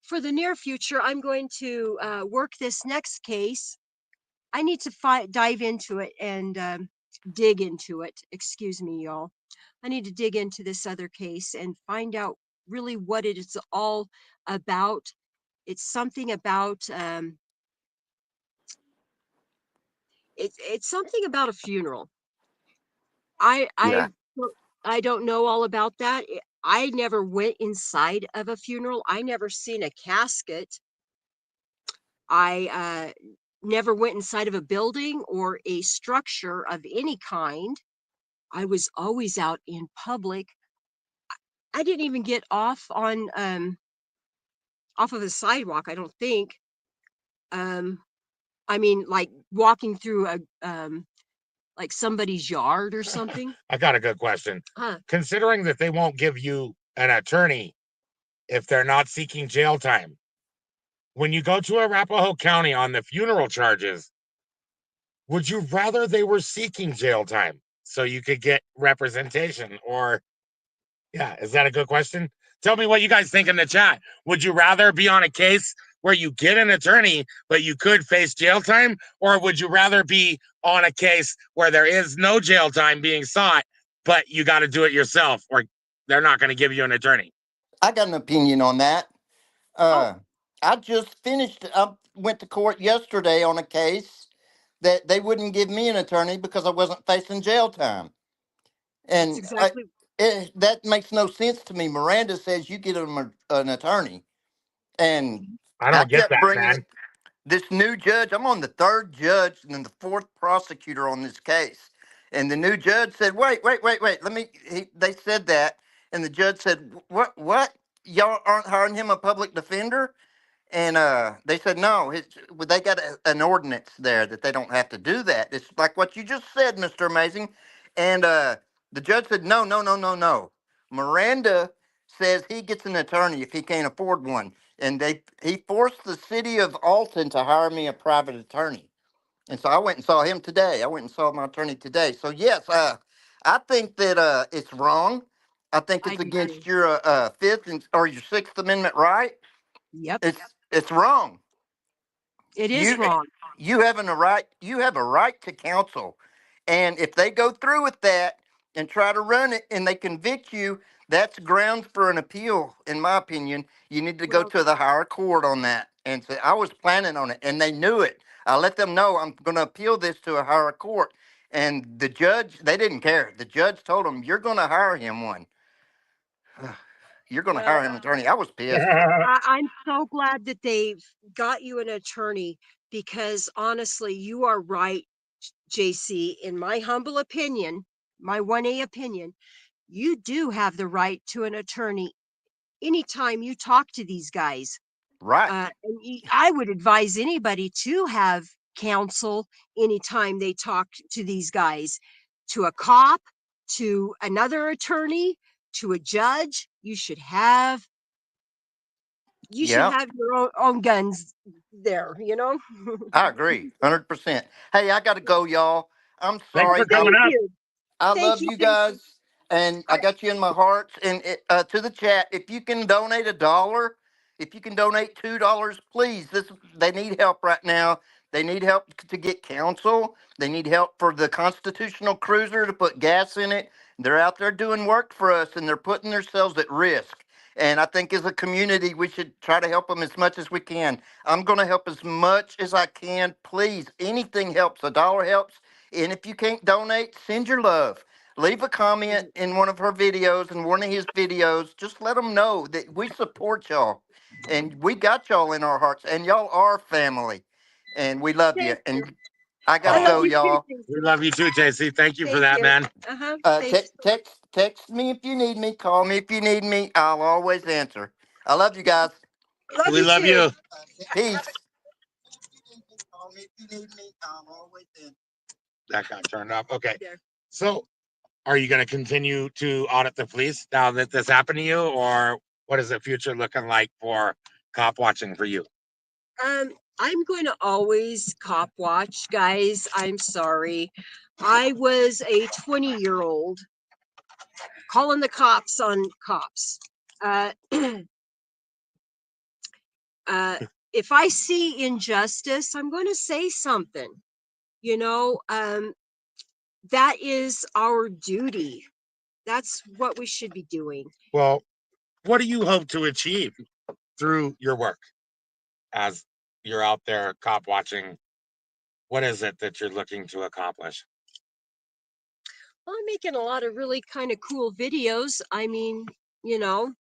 Speaker 1: for the near future, I'm going to work this next case. I need to dive into it and dig into it. Excuse me, y'all. I need to dig into this other case and find out really what it is all about. It's something about it's something about a funeral. I
Speaker 3: Yeah.
Speaker 1: I don't- I don't know all about that. I never went inside of a funeral. I never seen a casket. I never went inside of a building or a structure of any kind. I was always out in public. I didn't even get off of a sidewalk, I don't think. Um, I mean, like walking through a like somebody's yard or something.
Speaker 2: I got a good question.
Speaker 1: Huh.
Speaker 2: Considering that they won't give you an attorney if they're not seeking jail time, when you go to Arapahoe County on the funeral charges, would you rather they were seeking jail time so you could get representation? Or, yeah, is that a good question? Tell me what you guys think in the chat. Would you rather be on a case where you get an attorney, but you could face jail time? Or would you rather be on a case where there is no jail time being sought, but you got to do it yourself, or they're not going to give you an attorney?
Speaker 3: I got an opinion on that.
Speaker 1: Oh,
Speaker 3: Uh, I just finished. I went to court yesterday on a case that they wouldn't give me an attorney because I wasn't facing jail time,
Speaker 1: that's
Speaker 3: and
Speaker 1: exactly
Speaker 3: that makes no sense to me. Miranda says you get an attorney, and
Speaker 2: I
Speaker 3: I
Speaker 2: don't get
Speaker 3: kept
Speaker 2: that,
Speaker 3: bringing
Speaker 2: man.
Speaker 3: it. This new judge, I'm on the third judge and the fourth prosecutor on this case. And the new judge said, wait, wait, wait, wait. They said that. And the judge said, what? Y'all aren't hiring him a public defender? And they said, no, well, they got an ordinance there that they don't have to do that. It's like what you just said, Mr. Amazing. And the judge said, no, no, no, no, no. Miranda says he gets an attorney if he can't afford one. And he forced the city of Alton to hire me a private attorney. And so I went and saw him today. I went and saw my attorney today. So yes, I think that it's wrong. I think
Speaker 1: I
Speaker 3: it's
Speaker 1: do too.
Speaker 3: against your fifth or your Sixth Amendment right.
Speaker 1: Yep,
Speaker 3: It's wrong.
Speaker 1: it is
Speaker 3: You
Speaker 1: wrong.
Speaker 3: you have a right to counsel. And if they go through with that and try to run it and they convict you, that's grounds for an appeal, in my opinion. You need to go
Speaker 1: Well,
Speaker 3: to the higher court on that. And say, I was planning on it and they knew it. I let them know I'm gonna appeal this to a higher court. And the judge, they didn't care. The judge told them, you're gonna hire him one. You're gonna hire
Speaker 1: well,
Speaker 3: him an attorney. I was pissed.
Speaker 1: I'm so glad that they've got you an attorney because honestly, you are right, JC. In my humble opinion, my 1A opinion, you do have the right to an attorney anytime you talk to these guys.
Speaker 3: Right.
Speaker 1: I would advise anybody to have counsel anytime they talk to these guys, to a cop, to another attorney, to a judge. You should
Speaker 3: Yeah.
Speaker 1: have your own guns there, you know?
Speaker 3: I agree, 100%. Hey, I gotta go, y'all. I'm
Speaker 2: Thanks for
Speaker 3: sorry.
Speaker 2: coming
Speaker 1: Thank
Speaker 2: up.
Speaker 1: you.
Speaker 3: I
Speaker 1: Thank
Speaker 3: love
Speaker 1: you,
Speaker 3: you
Speaker 1: Jason.
Speaker 3: guys, and I
Speaker 1: I,
Speaker 3: got you in my heart. And to the chat, if you can donate $1, if you can donate $2, please. They need help right now. They need help to get counsel. They need help for the constitutional cruiser to put gas in it. They're out there doing work for us, and they're putting themselves at risk. And I think as a community, we should try to help them as much as we can. I'm going to help as much as I can. Please, anything helps. $1 helps. And if you can't donate, send your love. Leave a comment in one of her videos and one of his videos. Just let them know that we support y'all. And we got y'all in our hearts. And y'all are family. And we love you.
Speaker 1: thank you.
Speaker 3: And I got to
Speaker 1: I love
Speaker 3: go,
Speaker 2: Oh,
Speaker 1: you too,
Speaker 3: y'all.
Speaker 2: we
Speaker 1: Jason.
Speaker 2: love you too, JC. Thank you for
Speaker 1: Thank
Speaker 2: that,
Speaker 1: you.
Speaker 2: man.
Speaker 1: Thanks so much.
Speaker 3: Text me if you need me. Call me if you need me. I'll always answer. I love you guys.
Speaker 1: Love
Speaker 2: We
Speaker 1: you
Speaker 2: love
Speaker 1: too.
Speaker 2: you.
Speaker 3: Peace.
Speaker 2: That got turned off. Okay.
Speaker 1: There.
Speaker 2: So, are you going to continue to audit the police now that this happened to you, or what is the future looking like for cop watching for you?
Speaker 1: I'm going to always cop watch, guys. I'm sorry. I was a 20-year-old calling the cops on cops. Uh, uh, if I see injustice, I'm going to say something. You know, That is our duty. That's what we should be doing.
Speaker 2: Well, what do you hope to achieve through your work as you're out there cop watching? What is it that you're looking to accomplish?
Speaker 1: Well, I'm making a lot of really kind of cool videos. I mean, you know,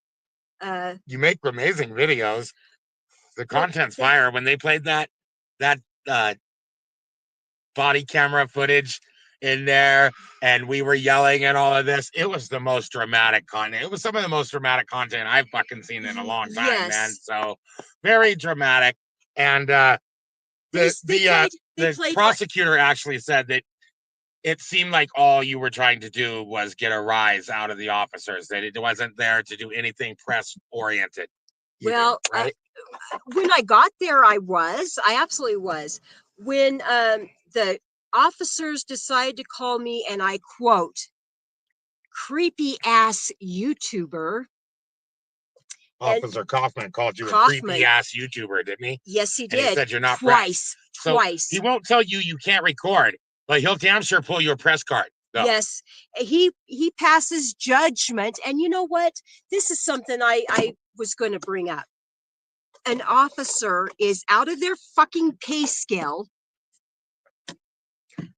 Speaker 2: You make amazing videos. The
Speaker 1: well,
Speaker 2: content's fire. When they played that uh, body camera footage in there, and we were yelling and all of this, it was the most dramatic content. It was some of the most dramatic content I've fucking seen in a long time, man.
Speaker 1: yes,
Speaker 2: So very dramatic. And
Speaker 1: they
Speaker 2: the
Speaker 1: played
Speaker 2: prosecutor actually said that it seemed like all you were trying to do was get a rise out of the officers, that it wasn't there to do anything press oriented.
Speaker 1: Well,
Speaker 2: right?
Speaker 1: when I got there, I absolutely was. When the officers decided to call me, and I quote, creepy ass YouTuber.
Speaker 2: Officer Kaufman called you a creepy ass YouTuber, didn't he?
Speaker 1: Yes, he
Speaker 2: And
Speaker 1: did.
Speaker 2: he said you're not
Speaker 1: twice.
Speaker 2: pressed. So he won't tell you can't record, but he'll damn sure pull your press card. Though.
Speaker 1: Yes, he passes judgment. And you know what? This is something I was going to bring up. An officer is out of their fucking pay scale.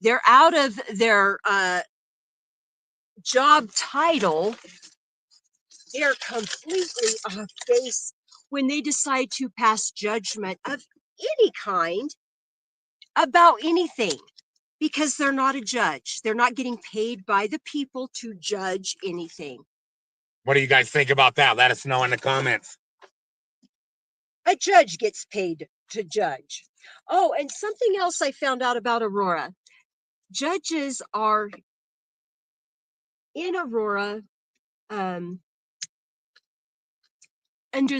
Speaker 1: They're out of their job title. They're completely off base when they decide to pass judgment of any kind about anything, because they're not a judge. They're not getting paid by the people to judge anything.
Speaker 2: What do you guys think about that? Let us know in the comments.
Speaker 1: A judge gets paid to judge. Oh, and something else I found out about Aurora. Judges are in Aurora under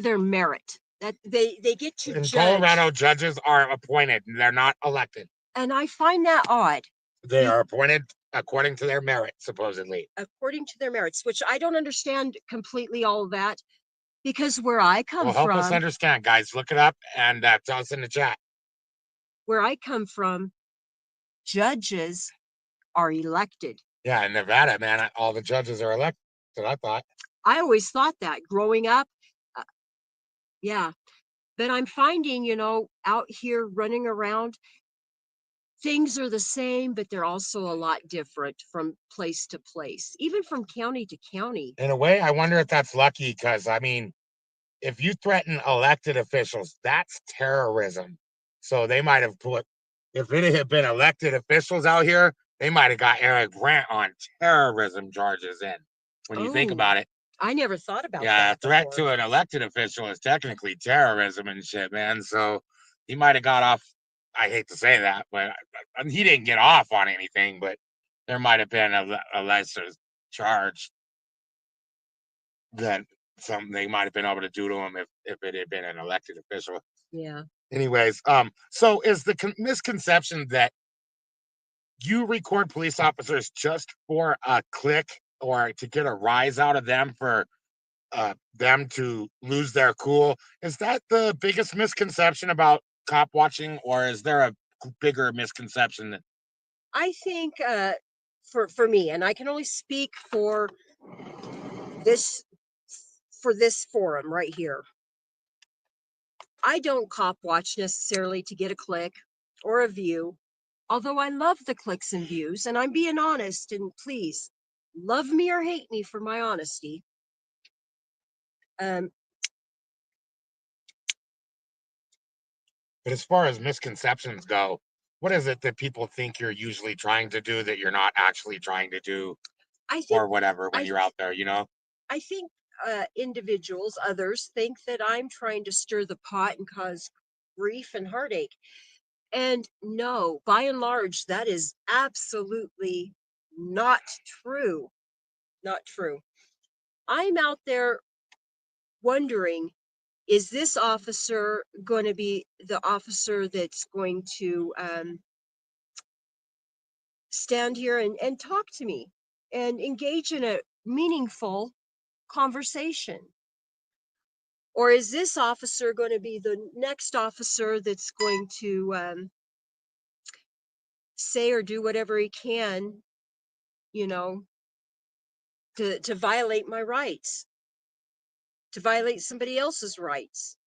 Speaker 1: their merit. That they get to
Speaker 2: in
Speaker 1: judge.
Speaker 2: Colorado, judges are appointed; they're not elected.
Speaker 1: And I find that odd.
Speaker 2: They are appointed according to their merit, supposedly.
Speaker 1: According to their merits, which I don't understand completely all of that, because where I come
Speaker 2: Well, help us understand, guys. Look it up and tell us in the chat.
Speaker 1: Where I come from, judges are elected.
Speaker 2: Yeah, in Nevada, man, all the judges are elected. That's what I thought.
Speaker 1: I always thought that growing up. Yeah. But I'm finding, out here running around, things are the same, but they're also a lot different from place to place, even from county to county.
Speaker 2: In a way, I wonder if that's lucky because, I mean, if you threaten elected officials, that's terrorism. So they might have put, if it had been elected officials out here, they might have got Eric Grant on terrorism charges in. When you think about it.
Speaker 1: I never thought about that.
Speaker 2: Yeah, a threat to an elected official is technically terrorism and shit, man. So he might have got off. I hate to say that, but he didn't get off on anything. But there might have been a lesser charge than something they might have been able to do to him if it had been an elected official.
Speaker 1: Yeah.
Speaker 2: Anyways, so is the misconception that you record police officers just for a click or to get a rise out of them for them to lose their cool? Is that the biggest misconception about cop watching, or is there a bigger misconception?
Speaker 1: I think for me, and I can only speak for this forum right here. I don't cop watch necessarily to get a click or a view, although I love the clicks and views, and I'm being honest, and please love me or hate me for my honesty.
Speaker 2: But as far as misconceptions go, what is it that people think you're usually trying to do that you're not actually trying to do, or whatever, when you're out there,
Speaker 1: I think individuals, others, think that I'm trying to stir the pot and cause grief and heartache. And no, by and large, that is absolutely not true. Not true. I'm out there wondering, is this officer going to be the officer that's going to stand here and talk to me and engage in a meaningful conversation? Or is this officer going to be the next officer that's going to say or do whatever he can you know, to violate my rights, to violate somebody else's rights.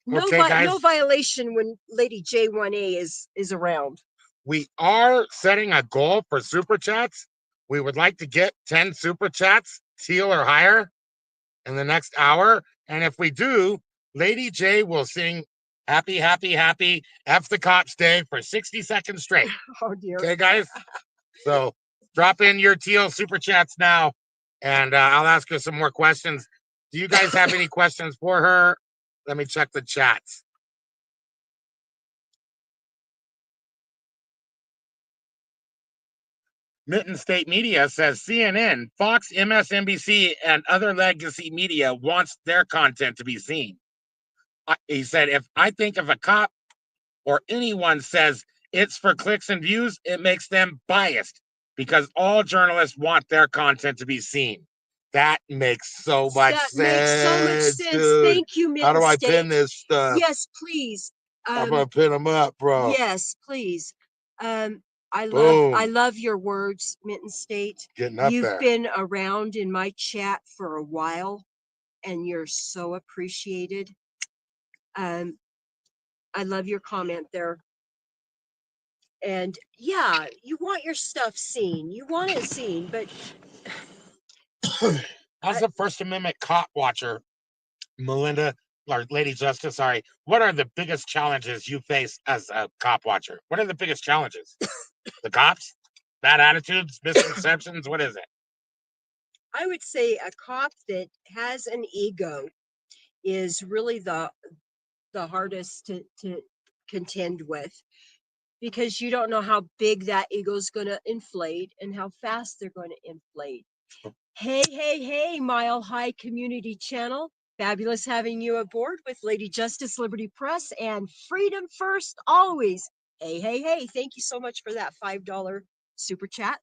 Speaker 1: No,
Speaker 2: Okay, guys.
Speaker 1: no violation when Lady J1A is around.
Speaker 2: We are setting a goal for super chats. We would like to get 10 super chats, teal or higher, in the next hour. And if we do, Lady J will sing Happy, Happy, Happy F the Cops Day for 60 seconds straight.
Speaker 1: Oh, dear.
Speaker 2: Okay, guys? So drop in your teal super chats now, and I'll ask her some more questions. Do you guys have any questions for her? Let me check the chats. Mitten State Media says CNN, Fox, MSNBC, and other legacy media wants their content to be seen. He said, if I think if a cop or anyone says it's for clicks and views, it makes them biased because all journalists want their content to be seen. That makes so much sense.
Speaker 1: That makes so much sense.
Speaker 2: Dude.
Speaker 1: Thank you, Mitten
Speaker 2: How do I
Speaker 1: State.
Speaker 2: pin this stuff?
Speaker 1: Yes, please.
Speaker 2: I'm gonna pin them up, bro.
Speaker 1: Yes, please. I love your words, Mitten State. You've been around in my chat for a while, and you're so appreciated. I love your comment there. And yeah, you want your stuff seen. You want it seen, but
Speaker 2: as a First Amendment cop watcher, Melinda, or Lady Justice, sorry, what are the biggest challenges you face as a cop watcher? What are the biggest challenges? The cops? Bad attitudes? Misconceptions? What is it?
Speaker 1: I would say a cop that has an ego is really the hardest to contend with, because you don't know how big that ego is going to inflate and how fast they're going to inflate. Hey, Mile High Community Channel. Fabulous having you aboard with Lady Justice Liberty Press and Freedom First always. Hey. Thank you so much for that $5 super chat.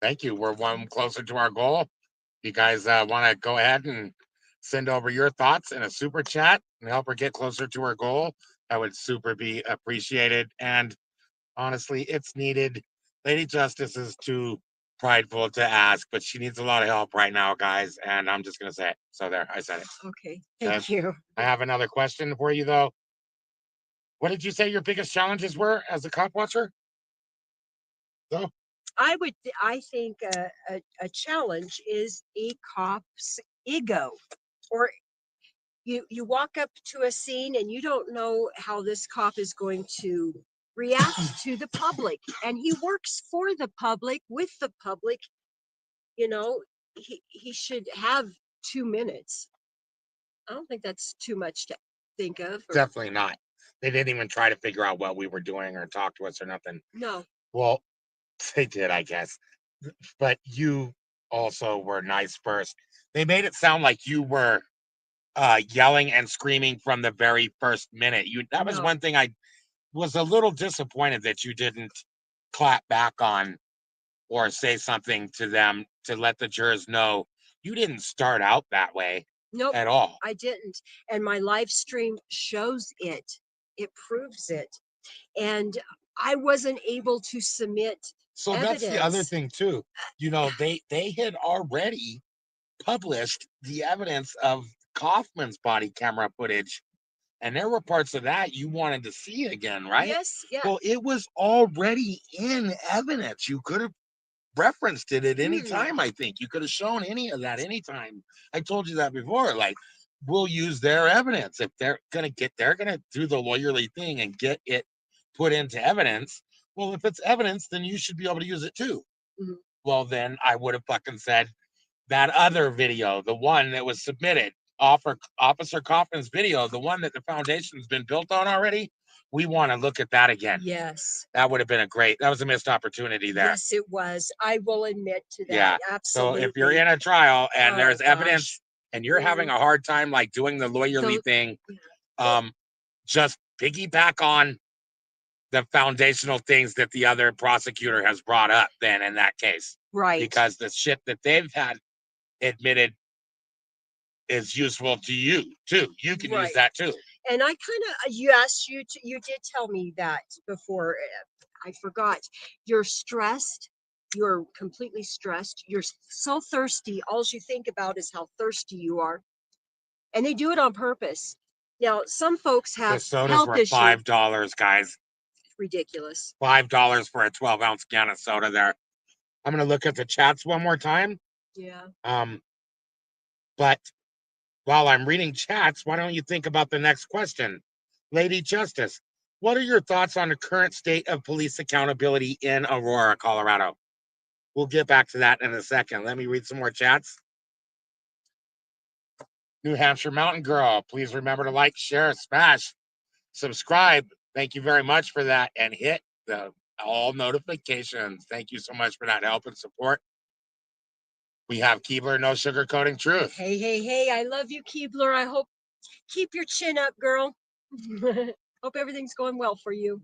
Speaker 2: Thank you. We're one closer to our goal. You guys want to go ahead and send over your thoughts in a super chat and help her get closer to her goal? That would super be appreciated. And honestly, it's needed. Lady Justice is too prideful to ask, but she needs a lot of help right now, guys. And I'm just going to say it. So there, I said it.
Speaker 1: Okay. Thank you.
Speaker 2: I have another question for you, though. What did you say your biggest challenges were as a cop watcher? So,
Speaker 1: I think a challenge is a cop's ego, or you walk up to a scene and you don't know how this cop is going to react to the public, and he works for the public, with the public. He should have 2 minutes. I don't think that's too much to think of.
Speaker 2: Definitely not. They didn't even try to figure out what we were doing or talk to us or nothing.
Speaker 1: No.
Speaker 2: Well, they did, I guess. But you also were nice first. They made it sound like you were yelling and screaming from the very first minute. That was one thing I was a little disappointed that you didn't clap back on or say something to them to let the jurors know you didn't start out that way.
Speaker 1: Nope,
Speaker 2: at all.
Speaker 1: I didn't. And my live stream shows it. It proves it. And I wasn't able to submit
Speaker 2: So
Speaker 1: evidence.
Speaker 2: That's the other thing too. They had already published the evidence of Kaufman's body camera footage, and there were parts of that you wanted to see again, right?
Speaker 1: Yes, yeah.
Speaker 2: Well, it was already in evidence. You could have referenced it at any time. I think you could have shown any of that anytime. I told you that before. Like, we'll use their evidence if they're gonna do the lawyerly thing and get it put into evidence. Well, if it's evidence, then you should be able to use it too.
Speaker 1: Mm-hmm.
Speaker 2: Well, then I would have fucking said that other video, the one that was submitted, Officer Kaufman's video, the one that the foundation's been built on already. We want to look at that again.
Speaker 1: Yes.
Speaker 2: That would have been that was a missed opportunity there.
Speaker 1: Yes, it was. I will admit to that.
Speaker 2: Yeah.
Speaker 1: Absolutely.
Speaker 2: So if you're in a trial and there's evidence and you're having a hard time like doing the lawyerly thing, just piggyback on the foundational things that the other prosecutor has brought up then in that case.
Speaker 1: Right.
Speaker 2: Because the shit that they've had admitted is useful to you too. You can use that too.
Speaker 1: And I kind of, you did tell me that before. I forgot. You're stressed. You're completely stressed. You're so thirsty. All you think about is how thirsty you are. And they do it on purpose. Now, some folks
Speaker 2: The
Speaker 1: have
Speaker 2: sodas
Speaker 1: health
Speaker 2: were
Speaker 1: issues.
Speaker 2: $5, guys.
Speaker 1: Ridiculous.
Speaker 2: $5 for a 12-ounce can of soda there. I'm gonna look at the chats one more time.
Speaker 1: Yeah.
Speaker 2: But while I'm reading chats, why don't you think about the next question? Lady Justice, what are your thoughts on the current state of police accountability in Aurora, Colorado? We'll get back to that in a second. Let me read some more chats. New Hampshire Mountain Girl, please remember to like, share, smash, subscribe. Thank you very much for that. And hit the all notifications. Thank you so much for that help and support. We have Keebler, no sugarcoating truth.
Speaker 1: Hey, hey, hey, I love you, Keebler. I hope keep your chin up, girl. Hope everything's going well for you.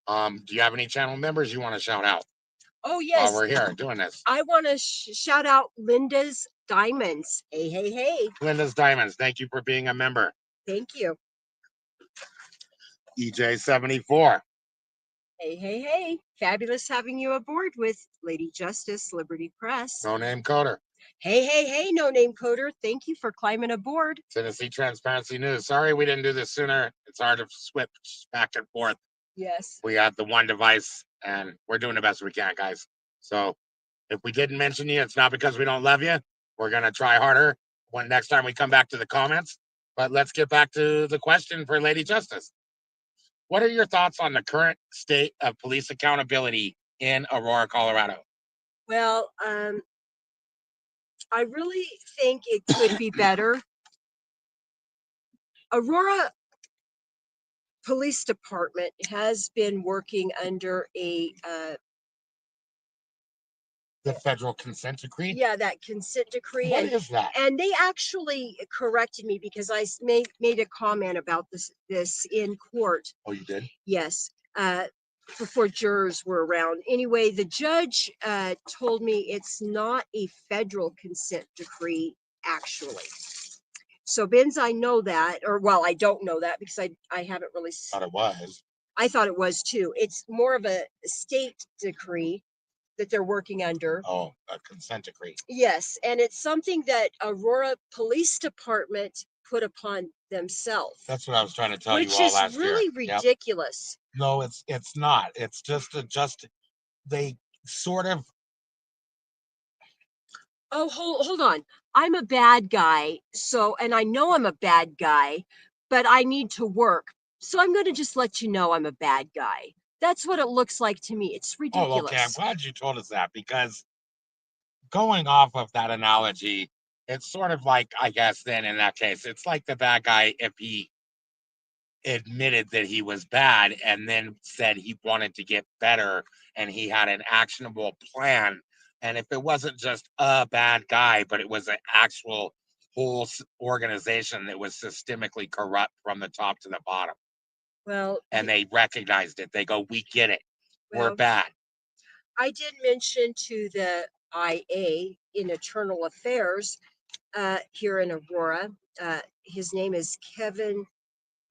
Speaker 2: Do you have any channel members you want to shout out?
Speaker 1: Oh, yes.
Speaker 2: While we're here doing this.
Speaker 1: I want to shout out Linda's Diamonds. Hey, hey, hey.
Speaker 2: Linda's Diamonds, thank you for being a member.
Speaker 1: Thank you.
Speaker 2: EJ74.
Speaker 1: Hey, hey, hey. Fabulous having you aboard with Lady Justice, Liberty Press.
Speaker 2: No Name Coder.
Speaker 1: Hey, hey, hey, No Name Coder. Thank you for climbing aboard.
Speaker 2: Tennessee Transparency News. Sorry we didn't do this sooner. It's hard to switch back and forth.
Speaker 1: Yes.
Speaker 2: We have the one device and we're doing the best we can, guys. So if we didn't mention you, it's not because we don't love you. We're going to try harder when next time we come back to the comments. But let's get back to the question for Lady Justice. What are your thoughts on the current state of police accountability in Aurora, Colorado?
Speaker 1: Well, I really think it could be better. Aurora Police Department has been working under a
Speaker 2: The federal consent decree?
Speaker 1: yeah, that consent decree.
Speaker 2: What is that?
Speaker 1: And they actually corrected me because I made a comment about this in court.
Speaker 2: Oh, you did?
Speaker 1: Yes. Before jurors were around. Anyway, the judge told me it's not a federal consent decree, actually. So, Benz, I know that, or well, I don't know that because I haven't really.
Speaker 2: Thought it was.
Speaker 1: I thought it was too. It's more of a state decree that they're working under.
Speaker 2: Oh, a consent decree.
Speaker 1: Yes, and it's something that Aurora Police Department put upon themselves.
Speaker 2: That's what I was trying to tell you
Speaker 1: Which
Speaker 2: all
Speaker 1: is
Speaker 2: last year.
Speaker 1: really
Speaker 2: Yep.
Speaker 1: ridiculous.
Speaker 2: No, it's not. It's just they sort of.
Speaker 1: Oh, hold on. I'm a bad guy, and I know I'm a bad guy, but I need to work. So I'm going to just let you know I'm a bad guy. That's what it looks like to me. It's ridiculous.
Speaker 2: Oh, okay. I'm glad you told us that because going off of that analogy, it's sort of like, I guess then in that case, it's like the bad guy if he admitted that he was bad and then said he wanted to get better and he had an actionable plan. And if it wasn't just a bad guy, but it was an actual whole organization that was systemically corrupt from the top to the bottom.
Speaker 1: Well,
Speaker 2: and they recognized it. They go, we get it. We're
Speaker 1: well,
Speaker 2: bad.
Speaker 1: I did mention to the IA in Internal Affairs here in Aurora. His name is Kevin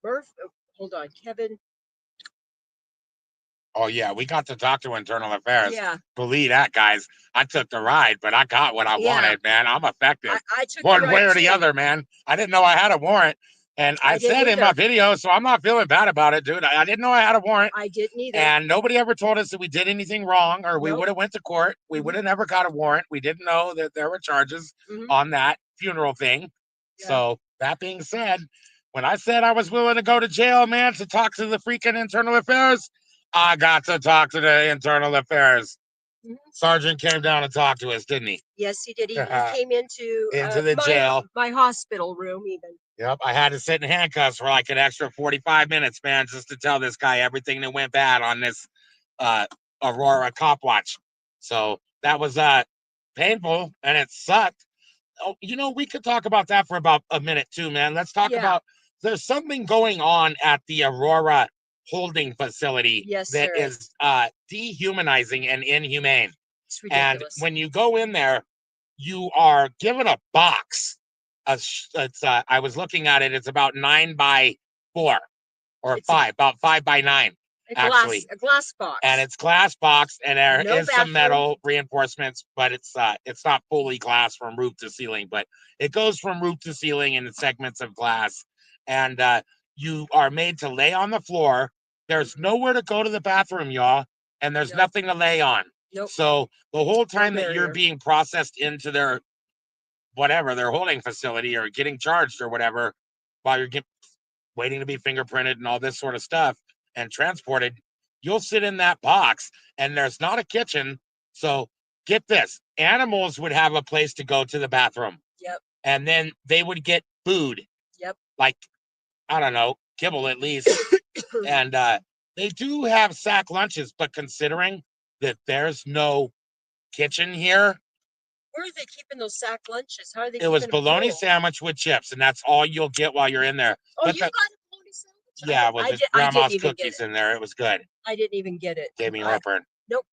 Speaker 1: Murphy. Hold on, Kevin.
Speaker 2: Oh, yeah, we got to talk to Internal Affairs.
Speaker 1: Yeah.
Speaker 2: Believe that, guys. I took the ride, but I got what I wanted, man. I'm effective.
Speaker 1: I took
Speaker 2: one
Speaker 1: the ride
Speaker 2: way or the
Speaker 1: too.
Speaker 2: other, man. I didn't know I had a warrant. And I said in my video, so I'm not feeling bad about it, dude. I didn't know I had a warrant.
Speaker 1: I didn't either.
Speaker 2: And nobody ever told us that we did anything wrong or we would have went to court. We would have never got a warrant. We didn't know that there were charges on that funeral thing. Yeah. So that being said, when I said I was willing to go to jail, man, to talk to the freaking Internal Affairs, I got to talk to the Internal Affairs. Sergeant came down and talked to us, didn't he?
Speaker 1: Yes, he did. He came into
Speaker 2: the jail.
Speaker 1: My hospital room, even.
Speaker 2: Yep, I had to sit in handcuffs for like an extra 45 minutes, man, just to tell this guy everything that went bad on this Aurora cop watch. So that was painful and it sucked. Oh, we could talk about that for about a minute too, man. Let's talk about, there's something going on at the Aurora holding facility that is dehumanizing and inhumane. It's ridiculous. And when you go in there, you are given a box. I was looking at it. It's about 9 by 4 or 5, about 5 by 9. actually.
Speaker 1: A glass box.
Speaker 2: And it's glass box, and there
Speaker 1: No
Speaker 2: is some
Speaker 1: bathroom.
Speaker 2: metal reinforcements, but it's not fully glass from roof to ceiling, but it goes from roof to ceiling in segments of glass. And you are made to lay on the floor. There's nowhere to go to the bathroom, y'all, and there's
Speaker 1: Nope.
Speaker 2: nothing to lay on.
Speaker 1: Nope.
Speaker 2: So the whole time that you're
Speaker 1: barrier.
Speaker 2: being processed into their whatever, their holding facility, or getting charged or whatever, while you're waiting to be fingerprinted and all this sort of stuff and transported, you'll sit in that box, and there's not a kitchen. So get this, animals would have a place to go to the bathroom.
Speaker 1: Yep.
Speaker 2: And then they would get food.
Speaker 1: Yep.
Speaker 2: Like, I don't know, kibble at least. And they do have sack lunches, but considering that there's no kitchen here,
Speaker 1: where are they keeping those sack lunches? How are they
Speaker 2: it was
Speaker 1: keeping them
Speaker 2: bologna
Speaker 1: full?
Speaker 2: sandwich with chips, and that's all you'll get while you're in there.
Speaker 1: Oh,
Speaker 2: But
Speaker 1: you got a bologna sandwich?
Speaker 2: yeah, with the grandma's cookies
Speaker 1: get it.
Speaker 2: in there. It was good.
Speaker 1: I didn't even get it.
Speaker 2: Gave me heartburn.
Speaker 1: Nope.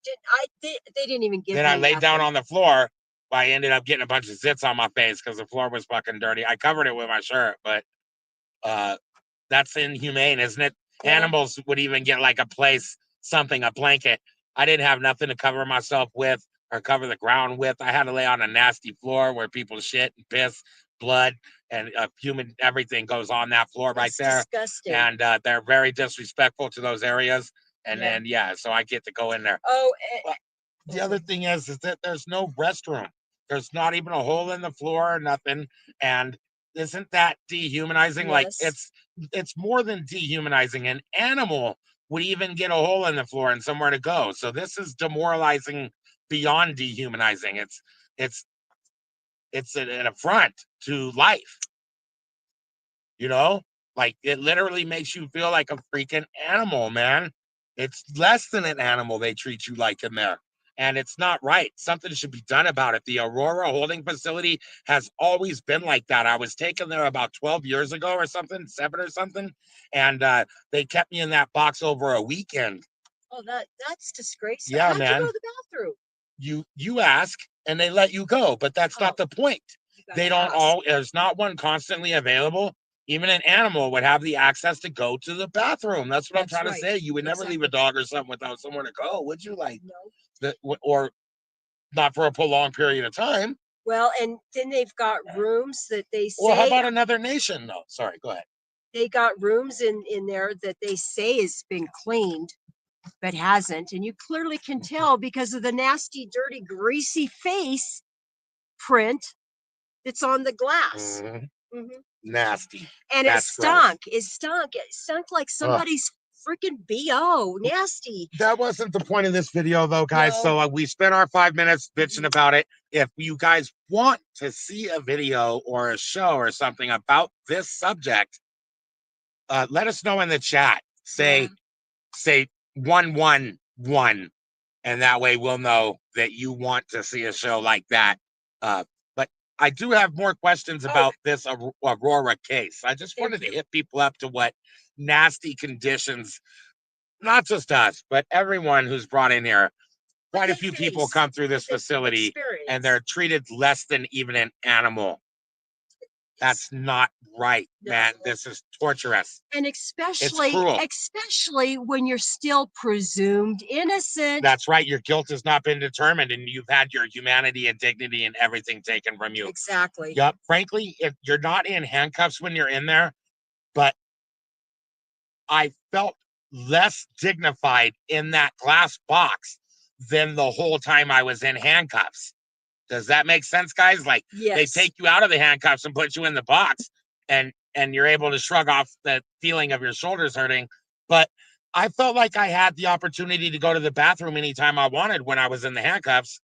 Speaker 1: They didn't even give
Speaker 2: Then
Speaker 1: me
Speaker 2: I laid down
Speaker 1: nothing.
Speaker 2: on the floor. I ended up getting a bunch of zits on my face because the floor was fucking dirty. I covered it with my shirt, but that's inhumane, isn't it?
Speaker 1: Yeah.
Speaker 2: Animals would even get like a place, something, a blanket. I didn't have nothing to cover myself with or cover the ground with. I had to lay on a nasty floor where people shit and piss, blood, and human everything goes on that floor right there.
Speaker 1: Disgusting.
Speaker 2: And they're very disrespectful to those areas. And
Speaker 1: Yeah.
Speaker 2: then so I get to go in there.
Speaker 1: Oh,
Speaker 2: The other thing is that there's no restroom. There's not even a hole in the floor or nothing. And isn't that dehumanizing? Like
Speaker 1: yes.
Speaker 2: it's more than dehumanizing. An animal would even get a hole in the floor and somewhere to go. So this is demoralizing beyond dehumanizing. It's an affront to life. You know, like it literally makes you feel like a freaking animal, man. It's less than an animal they treat you like in there. And it's not right. Something should be done about it. The Aurora holding facility has always been like that. I was taken there about 12 years ago or something, 7 or something. And they kept me in that box over a weekend.
Speaker 1: Oh, that's disgraceful.
Speaker 2: Yeah,
Speaker 1: How'd
Speaker 2: man.
Speaker 1: you go to the bathroom?
Speaker 2: You ask and they let you go, but that's not the point. They don't all, there's not one constantly available. Even an animal would have the access to go to the bathroom. That's what I'm trying to say. You would never leave a dog or something without somewhere to go, would you? Like,
Speaker 1: no.
Speaker 2: Or not for a prolonged period of time.
Speaker 1: Well, and then they've got rooms that they say.
Speaker 2: Well, how about another nation? No, sorry, go ahead.
Speaker 1: They got rooms in there that they say has been cleaned, but hasn't. And you clearly can tell because of the nasty, dirty, greasy face print that's on the glass.
Speaker 2: Mm-hmm. Nasty.
Speaker 1: And
Speaker 2: that's
Speaker 1: it stunk.
Speaker 2: Gross.
Speaker 1: It stunk like somebody's freaking BO. Nasty.
Speaker 2: That wasn't the point of this video, though, guys.
Speaker 1: No.
Speaker 2: So we spent our 5 minutes bitching about it. If you guys want to see a video or a show or something about this subject, let us know in the chat. Say 111, and that way we'll know that you want to see a show like that. But I do have more questions about this Aurora case. I just wanted to hit people up to what nasty conditions, not just us, but everyone who's brought in here. Quite a few people come through this facility and they're treated less than even an animal. That's not right, man. This is torturous.
Speaker 1: And especially when you're still presumed innocent.
Speaker 2: That's right. Your guilt has not been determined and you've had your humanity and dignity and everything taken from you.
Speaker 1: Exactly.
Speaker 2: Yep. Frankly, if you're not in handcuffs when you're in there, but I felt less dignified in that glass box than the whole time I was in handcuffs. Does that make sense, guys? Like, they take you out of the handcuffs and put you in the box, and you're able to shrug off the feeling of your shoulders hurting. But I felt like I had the opportunity to go to the bathroom anytime I wanted when I was in the handcuffs.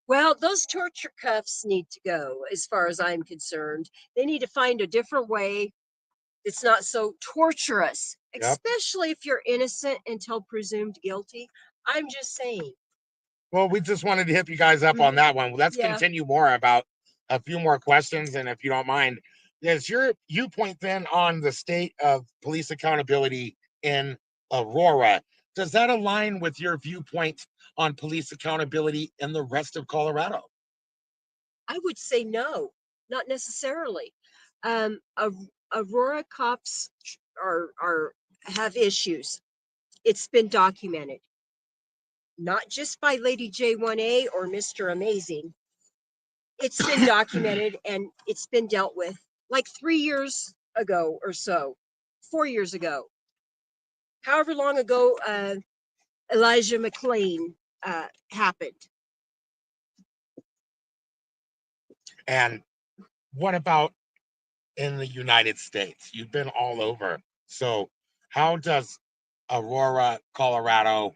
Speaker 1: Well, those torture cuffs need to go, as far as I'm concerned. They need to find a different way. It's not so torturous, especially if you're innocent until presumed guilty. I'm just saying.
Speaker 2: Well, we just wanted to hit you guys up on that one. Let's continue more about a few more questions. And if you don't mind, is your viewpoint then on the state of police accountability in Aurora? Does that align with your viewpoint on police accountability in the rest of Colorado?
Speaker 1: I would say no, not necessarily. Aurora cops have issues. It's been documented, not just by Lady J1A or Mr. Amazing. It's been documented and it's been dealt with like 3 years ago or so, 4 years ago. However long ago Elijah McClain happened.
Speaker 2: And what about in the United States? You've been all over. So how does Aurora, Colorado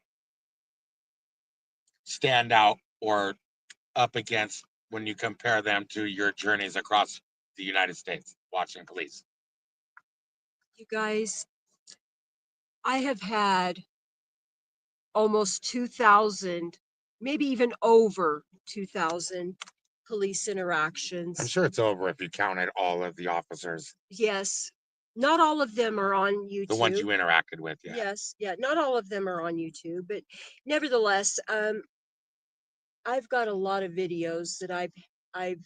Speaker 2: stand out or up against when you compare them to your journeys across the United States watching police?
Speaker 1: You guys, I have had almost 2,000, maybe even over 2,000 police
Speaker 2: I'm
Speaker 1: interactions.
Speaker 2: sure it's over if you counted all of the officers,
Speaker 1: Yes, not all of them are on
Speaker 2: the ones you
Speaker 1: YouTube.
Speaker 2: interacted with. Yeah.
Speaker 1: Yes, yeah, not all of them are on YouTube, but nevertheless, I've got a lot of videos that I've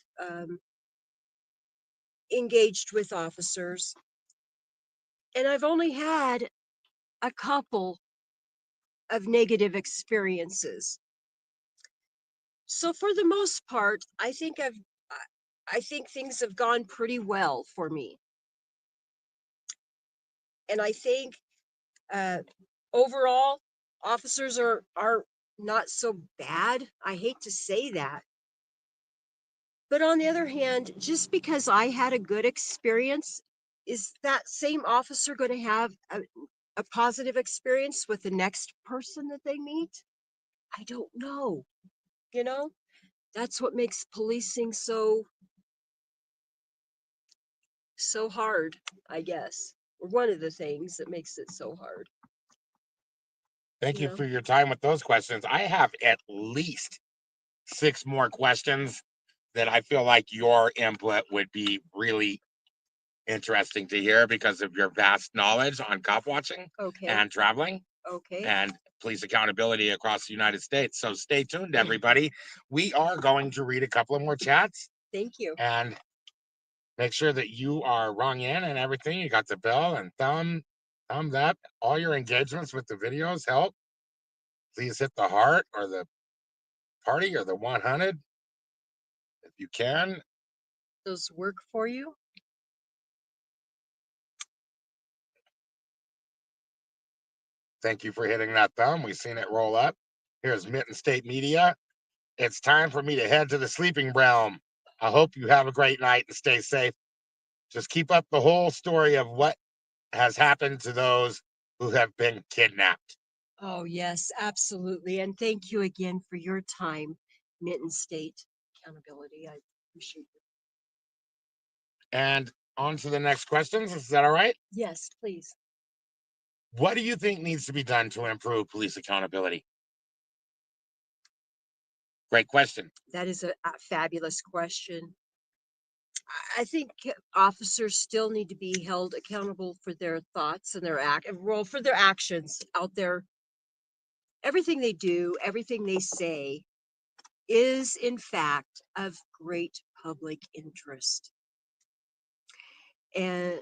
Speaker 1: engaged with officers, and I've only had a couple of negative experiences. So for the most part, I think things have gone pretty well for me. And I think uh overall officers are not so bad. I hate to say that. But on the other hand, just because I had a good experience, is that same officer going to have a positive experience with the next person that they meet? I don't know. You know, that's what makes policing so hard, I guess. Or one of the things that makes it so hard,
Speaker 2: Thank
Speaker 1: you
Speaker 2: you
Speaker 1: know.
Speaker 2: for your time with those questions. I have at least 6 more questions that I feel like your input would be really interesting to hear because of your vast knowledge on cop watching
Speaker 1: Okay.
Speaker 2: and traveling
Speaker 1: Okay.
Speaker 2: and police accountability across the United States. So stay tuned, everybody. We are going to read a couple of more chats
Speaker 1: Thank you.
Speaker 2: and make sure that you are rung in and everything. You got the bell and thumbs up. All your engagements with the videos help. Please hit the heart or the party or the 100 if you can.
Speaker 1: Those work for you?
Speaker 2: Thank you for hitting that thumb. We've seen it roll up. Here's Mitten State Media. It's time for me to head to the sleeping realm. I hope you have a great night and stay safe. Just keep up the whole story of what has happened to those who have been kidnapped.
Speaker 1: Oh, yes, absolutely. And thank you again for your time, Mitten State Accountability. I appreciate it.
Speaker 2: And on to the next questions. Is that all right?
Speaker 1: Yes, please.
Speaker 2: What do you think needs to be done to improve police accountability? Great question.
Speaker 1: That is a fabulous question. I think officers still need to be held accountable for their thoughts and for their actions out there. Everything they do, everything they say is in fact of great public interest. And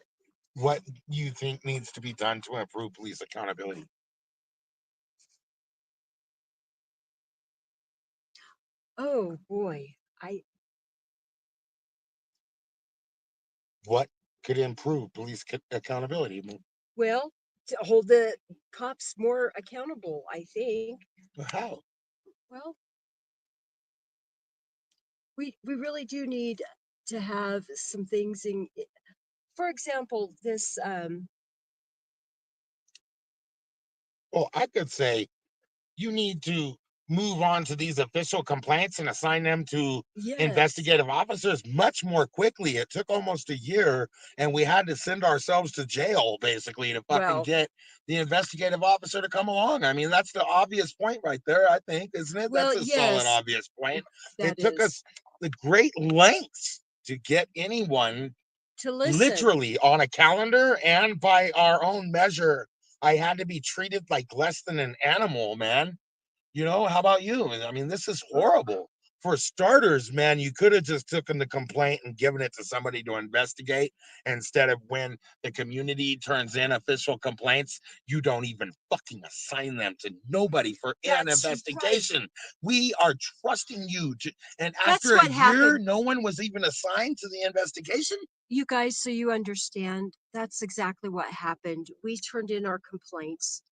Speaker 2: What do you think needs to be done to improve police accountability?
Speaker 1: oh boy, I
Speaker 2: What could improve police accountability?
Speaker 1: well, to hold the cops more accountable, I think.
Speaker 2: How?
Speaker 1: Well, we really do need to have some things for example, this
Speaker 2: Well, I could say you need to move on to these official complaints and assign them to
Speaker 1: yes.
Speaker 2: investigative officers much more quickly. It took almost a year, and we had to send ourselves to jail basically to fucking
Speaker 1: Well,
Speaker 2: get the investigative officer to come along. I mean, that's the obvious point right there, I think, isn't it?
Speaker 1: well,
Speaker 2: That's a solid,
Speaker 1: yes,
Speaker 2: obvious point.
Speaker 1: that
Speaker 2: It took
Speaker 1: is
Speaker 2: us the great lengths to get anyone
Speaker 1: to listen.
Speaker 2: literally on a calendar and by our own measure. I had to be treated like less than an animal, man. How about you? I mean, this is
Speaker 1: Oh,
Speaker 2: horrible. for starters, man, you could have just taken the complaint and given it to somebody to investigate instead of when the community turns in official complaints, you don't even fucking assign them to nobody for an
Speaker 1: That's right.
Speaker 2: investigation. We are trusting you to, and
Speaker 1: That's
Speaker 2: after a
Speaker 1: what
Speaker 2: year,
Speaker 1: happened.
Speaker 2: no one was even assigned to the investigation.
Speaker 1: You guys, so you understand, that's exactly what happened. We turned in our complaints.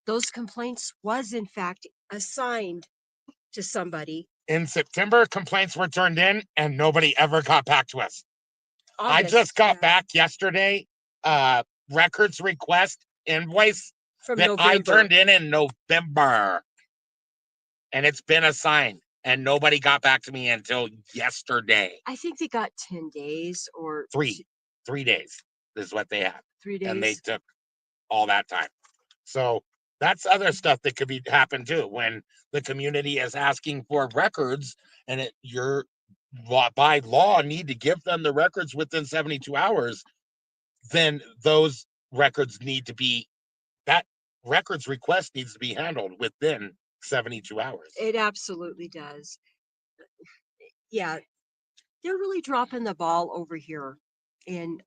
Speaker 1: Those complaints was in fact assigned to somebody.
Speaker 2: In September, complaints were turned in and nobody ever got back to us. I
Speaker 1: August,
Speaker 2: just got
Speaker 1: yeah,
Speaker 2: back yesterday, records request invoice
Speaker 1: from
Speaker 2: that I
Speaker 1: November.
Speaker 2: turned in November, and it's been assigned, and nobody got back to me until yesterday.
Speaker 1: I think they got 10 days or
Speaker 2: Three days is what they had,
Speaker 1: 3
Speaker 2: and they
Speaker 1: days.
Speaker 2: took all that time. So that's other stuff that could be happen too when the community is asking for records, and you're by law need to give them the records within 72 hours. Then those records need to be that records request needs to be handled within 72 hours.
Speaker 1: It absolutely does. Yeah, they're really dropping the ball over here in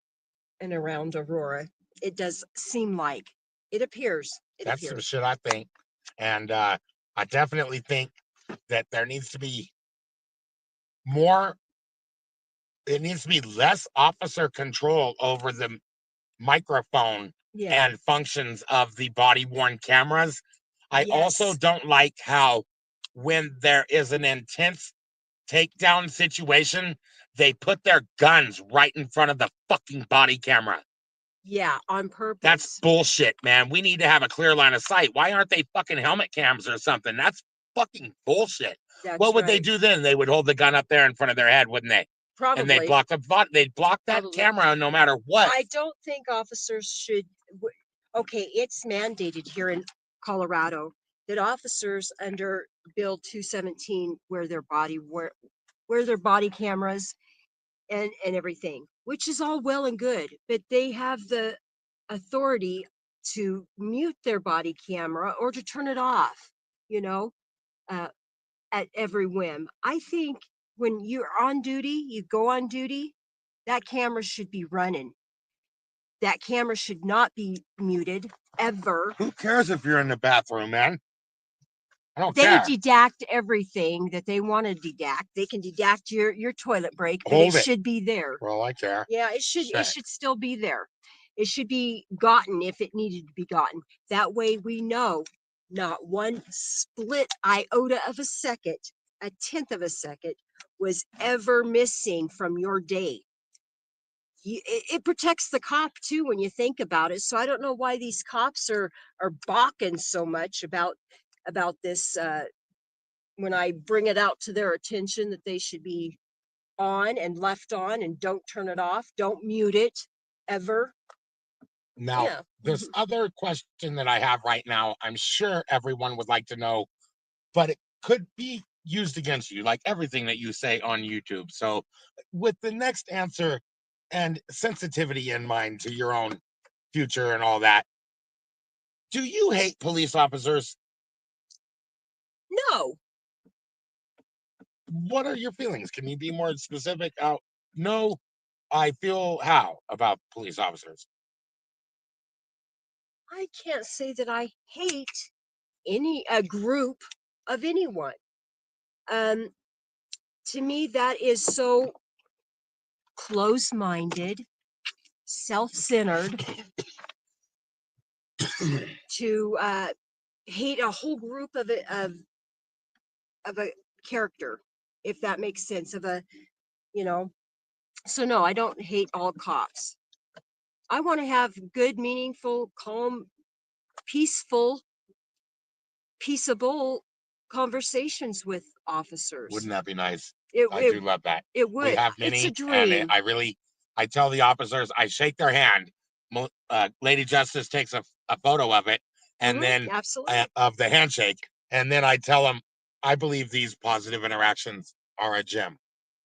Speaker 1: and around Aurora. It does seem like. It appears.
Speaker 2: That's some shit, I think. And I definitely think that there needs to be more, it needs to be less officer control over the microphone
Speaker 1: Yeah.
Speaker 2: and functions of the body worn cameras. I also
Speaker 1: Yes.
Speaker 2: don't like how when there is an intense takedown situation, they put their guns right in front of the fucking body camera.
Speaker 1: Yeah, on purpose.
Speaker 2: That's bullshit, man. We need to have a clear line of sight. Why aren't they fucking helmet cams or something? That's fucking bullshit.
Speaker 1: That's
Speaker 2: What would they
Speaker 1: right.
Speaker 2: do then? They would hold the gun up there in front of their head, wouldn't they? And they'd
Speaker 1: Probably.
Speaker 2: they'd block that
Speaker 1: Probably.
Speaker 2: camera no matter what.
Speaker 1: I don't think officers should. Okay, it's mandated here in Colorado that officers under Bill 217 wear their body cameras and everything, which is all well and good, but they have the authority to mute their body camera or to turn it off, you know, uh, at every whim. I think when you're on duty, you go on duty, that camera should be running. That camera should not be muted ever.
Speaker 2: Who cares if you're in the bathroom, man? I don't
Speaker 1: They
Speaker 2: care.
Speaker 1: dedact everything that they want to dedact. They can dedact your toilet break, but
Speaker 2: Hold
Speaker 1: it
Speaker 2: it.
Speaker 1: should be there.
Speaker 2: Well, I care.
Speaker 1: Yeah, it
Speaker 2: Shit.
Speaker 1: should still be there. It should be gotten if it needed to be gotten. That way we know not one split iota of a second, a tenth of a second, was ever missing from your day. It protects the cop too when you think about it. So I don't know why these cops are balking so much about this. When I bring it out to their attention that they should be on and left on and don't turn it off, don't mute it ever.
Speaker 2: Now,
Speaker 1: Yeah.
Speaker 2: this other question that I have right now, I'm sure everyone would like to know, but it could be used against you, like everything that you say on YouTube. So, with the next answer and sensitivity in mind to your own future and all that, do you hate police officers?
Speaker 1: No,
Speaker 2: What are your feelings? Can you be more specific? No, I feel how about police officers?
Speaker 1: I can't say that I hate a group of anyone. Um, to me, that is so close-minded, self-centered to hate a whole group of a character, if that makes sense. You know. So no, I don't hate all cops. I want to have good, meaningful, calm, peaceful, peaceable conversations with officers.
Speaker 2: Wouldn't that be nice?
Speaker 1: It
Speaker 2: I do love that.
Speaker 1: it
Speaker 2: We
Speaker 1: would.
Speaker 2: have
Speaker 1: It's a
Speaker 2: many, and
Speaker 1: dream.
Speaker 2: I tell the officers, I shake their hand. Lady Justice takes a photo of it, and then
Speaker 1: Absolutely.
Speaker 2: of the handshake, and then I tell them, I believe these positive interactions are a gem,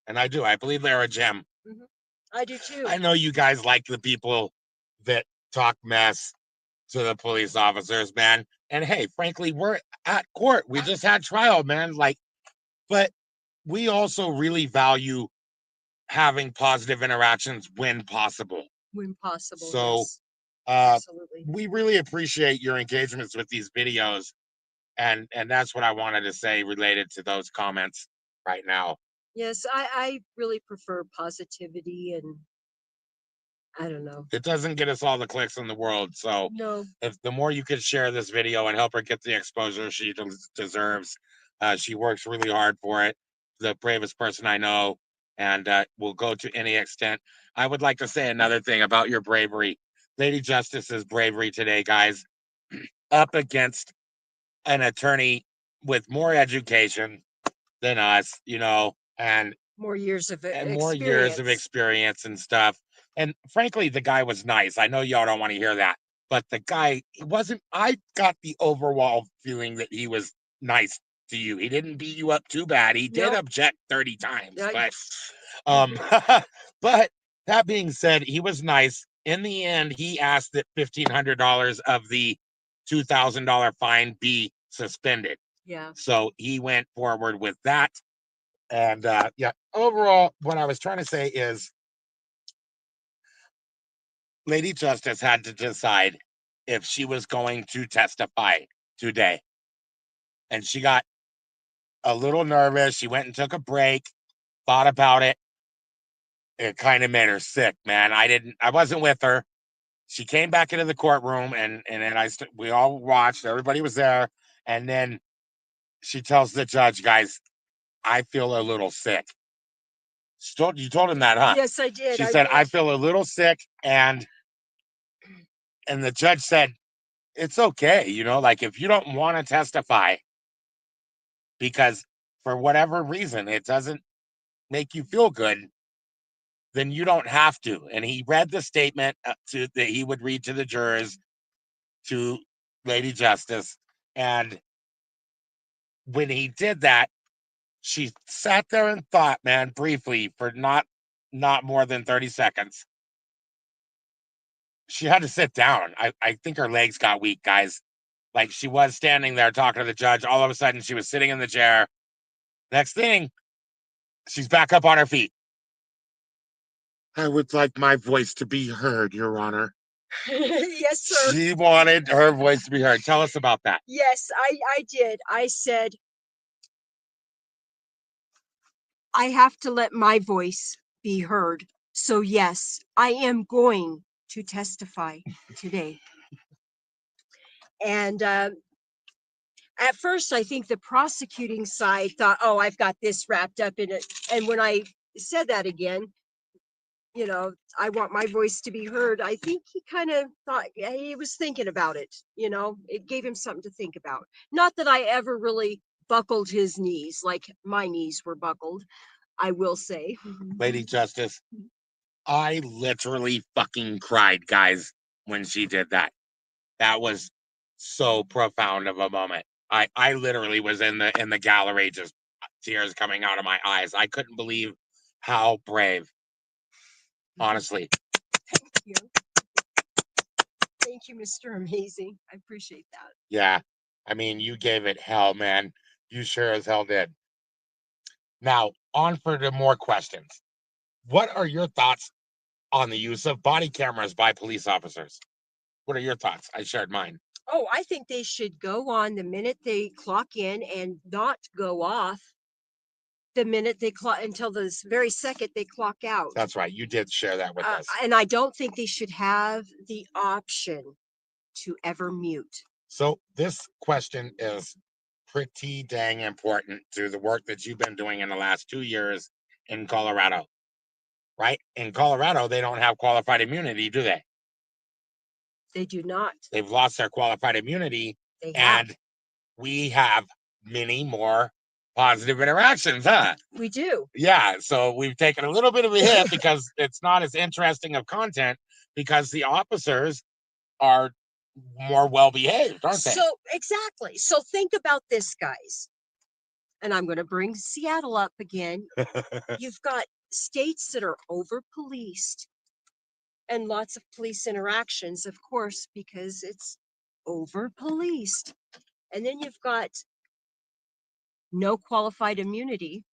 Speaker 2: and I do. I believe they're a gem.
Speaker 1: Mhm. I do too.
Speaker 2: I know you guys like the people that talk mess to the police officers, man. And hey, frankly, we're at court. We just had trial, man. Like, but we also really value having positive interactions when possible.
Speaker 1: When possible.
Speaker 2: So,
Speaker 1: Yes, absolutely.
Speaker 2: we really appreciate your engagements with these videos, and that's what I wanted to say related to those comments right now.
Speaker 1: Yes, I really prefer positivity, and I don't know.
Speaker 2: It doesn't get us all the clicks in the world, so
Speaker 1: No,
Speaker 2: if the more you could share this video and help her get the exposure she deserves, she works really hard for it. The bravest person I know, and will go to any extent. I would like to say another thing about your bravery. Lady Justice's bravery today, guys, up against an attorney with more education than us,
Speaker 1: more years of
Speaker 2: and more years of
Speaker 1: experience.
Speaker 2: experience and stuff. And frankly, the guy was nice. I know y'all don't want to hear that, but the guy, he wasn't. I got the overall feeling that he was nice to you. He didn't beat you up too bad. He did
Speaker 1: Nope.
Speaker 2: object 30 times,
Speaker 1: I-
Speaker 2: but but that being said, he was nice. In the end, he asked that $1,500 of the $2,000 fine be suspended.
Speaker 1: yeah.
Speaker 2: So he went forward with that. And yeah, overall, what I was trying to say is Lady Justice had to decide if she was going to testify today. And she got a little nervous. She went and took a break, thought about it. It kind of made her sick, man. I wasn't with her. She came back into the courtroom, and then we all watched, everybody was there. And then she tells the judge, guys, I feel a little sick. You told him that, huh?
Speaker 1: Yes, I did.
Speaker 2: She
Speaker 1: I
Speaker 2: said, I
Speaker 1: did.
Speaker 2: feel a little sick. And the judge said, it's okay, like if you don't want to testify because for whatever reason it doesn't make you feel good, then you don't have to. And he read the statement that he would read to the jurors, to Lady Justice. And when he did that, she sat there and thought, man, briefly for not more than 30 seconds. She had to sit down. I think her legs got weak, guys. Like, she was standing there talking to the judge. All of a sudden, she was sitting in the chair. Next thing, she's back up on her feet. I would like my voice to be heard, Your Honor.
Speaker 1: Yes, sir.
Speaker 2: She wanted her voice to be heard. Tell us about that.
Speaker 1: Yes, I did. I said, I have to let my voice be heard. So, yes, I am going to testify today. And at first, I think the prosecuting side thought, oh, I've got this wrapped up in it. And when I said that again, I want my voice to be heard. I think he kind of thought, yeah, he was thinking about it. It gave him something to think about. Not that I ever really buckled his knees like my knees were buckled, I will say.
Speaker 2: Lady Justice, I literally fucking cried, guys, when she did that. That was so profound of a moment. I literally was in the gallery, just tears coming out of my eyes. I couldn't believe how brave, honestly.
Speaker 1: Thank you. Thank you, Mr. Amazing. I appreciate that.
Speaker 2: Yeah. I mean, you gave it hell, man. You sure as hell did. Now, on for the more questions. What are your thoughts on the use of body cameras by police officers? What are your thoughts? I shared mine.
Speaker 1: Oh, I think they should go on the minute they clock in and not go off the minute they clock until the very second they clock out.
Speaker 2: That's right. You did share that with us.
Speaker 1: And I don't think they should have the option to ever mute.
Speaker 2: So this question is pretty dang important to the work that you've been doing in the last 2 years in Colorado, right? In Colorado, they don't have qualified immunity, do they?
Speaker 1: They do not.
Speaker 2: They've lost their qualified immunity,
Speaker 1: They have.
Speaker 2: and we have many more positive interactions, huh?
Speaker 1: We do.
Speaker 2: Yeah, so we've taken a little bit of a hit because it's not as interesting of content because the officers are more well behaved, aren't they?
Speaker 1: So, exactly. So, think about this, guys. And I'm going to bring Seattle up again. You've got states that are over policed and lots of police interactions, of course, because it's over policed. And then you've got no qualified immunity.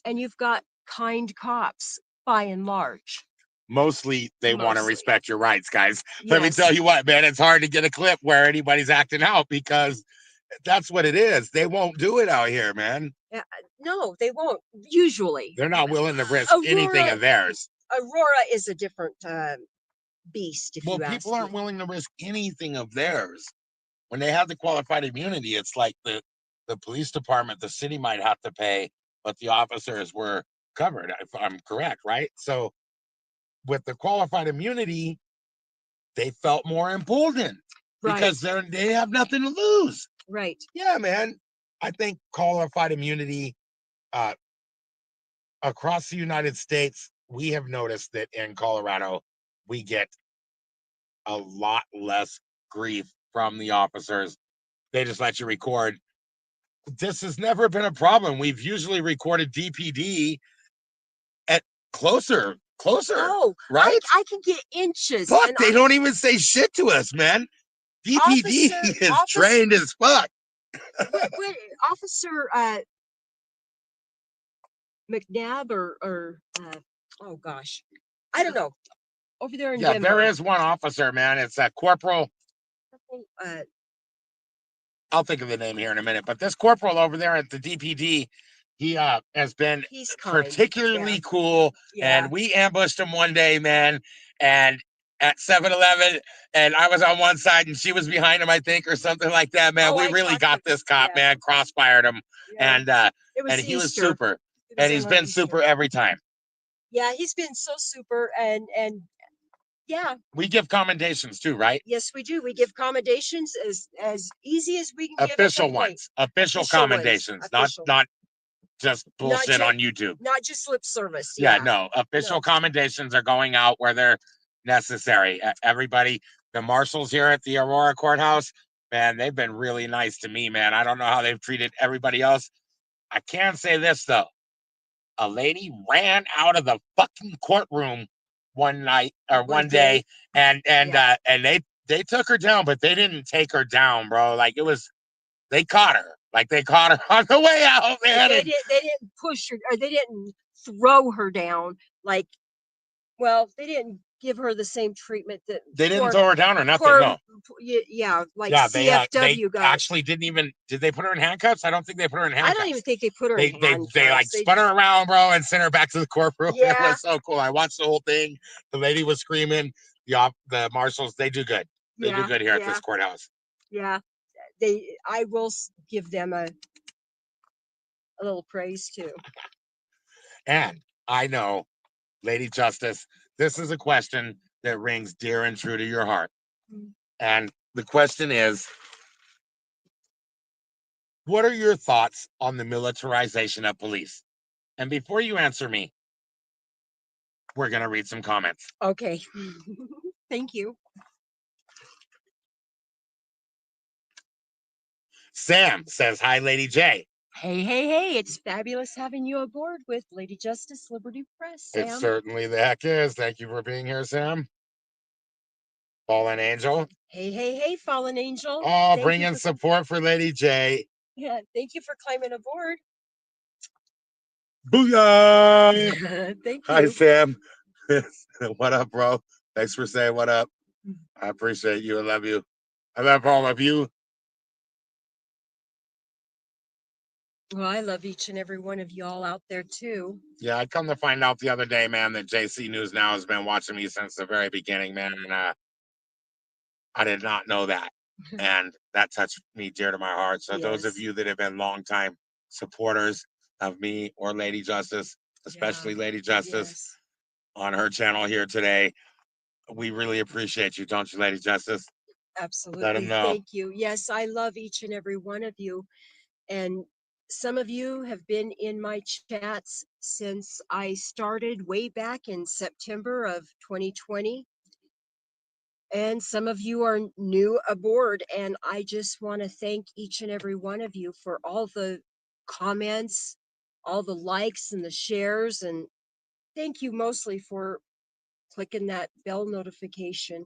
Speaker 1: And you've got kind cops by and large.
Speaker 2: Mostly they want to
Speaker 1: Mostly.
Speaker 2: respect your rights, guys. Let me
Speaker 1: Yes.
Speaker 2: tell you what, man, it's hard to get a clip where anybody's acting out because that's what it is. They won't do it out here, man.
Speaker 1: No, they won't. Usually.
Speaker 2: They're not willing to risk anything of theirs.
Speaker 1: Aurora is a different beast, if
Speaker 2: Well,
Speaker 1: you ask
Speaker 2: people aren't
Speaker 1: me.
Speaker 2: willing to risk anything of theirs. When they have the qualified immunity, it's like the police department, the city might have to pay, but the officers were covered, if I'm correct, right? So with the qualified immunity, they felt more emboldened because they have nothing to lose.
Speaker 1: Right.
Speaker 2: Yeah, man. I think qualified immunity across the United States, we have noticed that in Colorado, we get a lot less grief from the officers. They just let you record. This has never been a problem. We've usually recorded DPD at closer,
Speaker 1: Oh,
Speaker 2: right?
Speaker 1: I can get inches.
Speaker 2: Fuck,
Speaker 1: And
Speaker 2: they don't even say shit to us, man. DPD is trained as fuck.
Speaker 1: Wait, Officer McNabb or oh gosh, I don't know. Over there in
Speaker 2: Yeah,
Speaker 1: Denver.
Speaker 2: there is one officer, man. It's a corporal. I'll think of the name here in a minute. But this corporal over there at the DPD, he has been particularly cool.
Speaker 1: Yeah.
Speaker 2: And we ambushed him one day, man. And at 7-Eleven, and I was on one side and she was behind him, I think, or something like that, man.
Speaker 1: Oh,
Speaker 2: we really got this cop, man. Crossfired him.
Speaker 1: Yeah.
Speaker 2: And he was super. And he's been super every time.
Speaker 1: Yeah, he's been so super, and yeah.
Speaker 2: We give commendations too, right?
Speaker 1: Yes, we do. We give commendations as easy as we can.
Speaker 2: Official ones. Official commendations, not just bullshit on YouTube.
Speaker 1: Not just lip service.
Speaker 2: Yeah, no. Official commendations are going out where they're necessary. Everybody, the marshals here at the Aurora courthouse, man, they've been really nice to me, man. I don't know how they've treated everybody else. I can say this though. A lady ran out of the fucking courtroom one night or one day, and they took her down, but they didn't take her down, bro. Like they caught her. Like they caught her on the way out, man.
Speaker 1: They didn't push her, or they didn't throw her down. Like, well, they didn't give her the same treatment that
Speaker 2: they didn't throw her down or nothing. No.
Speaker 1: CFW
Speaker 2: they actually didn't even. Did they put her in handcuffs? I don't think they put her in handcuffs.
Speaker 1: I don't even think they put her in handcuffs.
Speaker 2: They like spun her around, bro, and sent her back to the courtroom. Yeah. It was so cool. I watched the whole thing. The lady was screaming. The marshals, they do good. They do good here at this courthouse.
Speaker 1: Yeah, I will give them a little praise too.
Speaker 2: And I know, Lady Justice, this is a question that rings dear and true to your heart. And the question is, what are your thoughts on the militarization of police? And before you answer me, we're going to read some comments.
Speaker 1: Okay. Thank you.
Speaker 2: Sam says, hi, Lady J.
Speaker 1: Hey, it's fabulous having you aboard with Lady Justice Liberty Press, Sam.
Speaker 2: It certainly the heck is. Thank you for being here, Sam. Fallen Angel.
Speaker 1: Hey, Fallen Angel.
Speaker 2: Oh, bringing support for Lady J.
Speaker 1: Yeah, thank you for climbing aboard.
Speaker 2: Booyah!
Speaker 1: Thank you.
Speaker 2: Hi, Sam. What up, bro? Thanks for saying what up. I appreciate you. I love you. I love all of you.
Speaker 1: Well, I love each and every one of y'all out there too.
Speaker 2: Yeah, I come to find out the other day, man, that JC News Now has been watching me since the very beginning, man. And I did not know that. And that touched me dear to my heart. So those of you that have been longtime supporters of me or Lady Justice, especially Lady Justice on her channel here today, we really appreciate you, don't you, Lady Justice?
Speaker 1: Absolutely.
Speaker 2: Let them know.
Speaker 1: Thank you. Yes, I love each and every one of you. And some of you have been in my chats since I started way back in September of 2020. And some of you are new aboard. And I just want to thank each and every one of you for all the comments, all the likes and the shares. And thank you mostly for clicking that bell notification.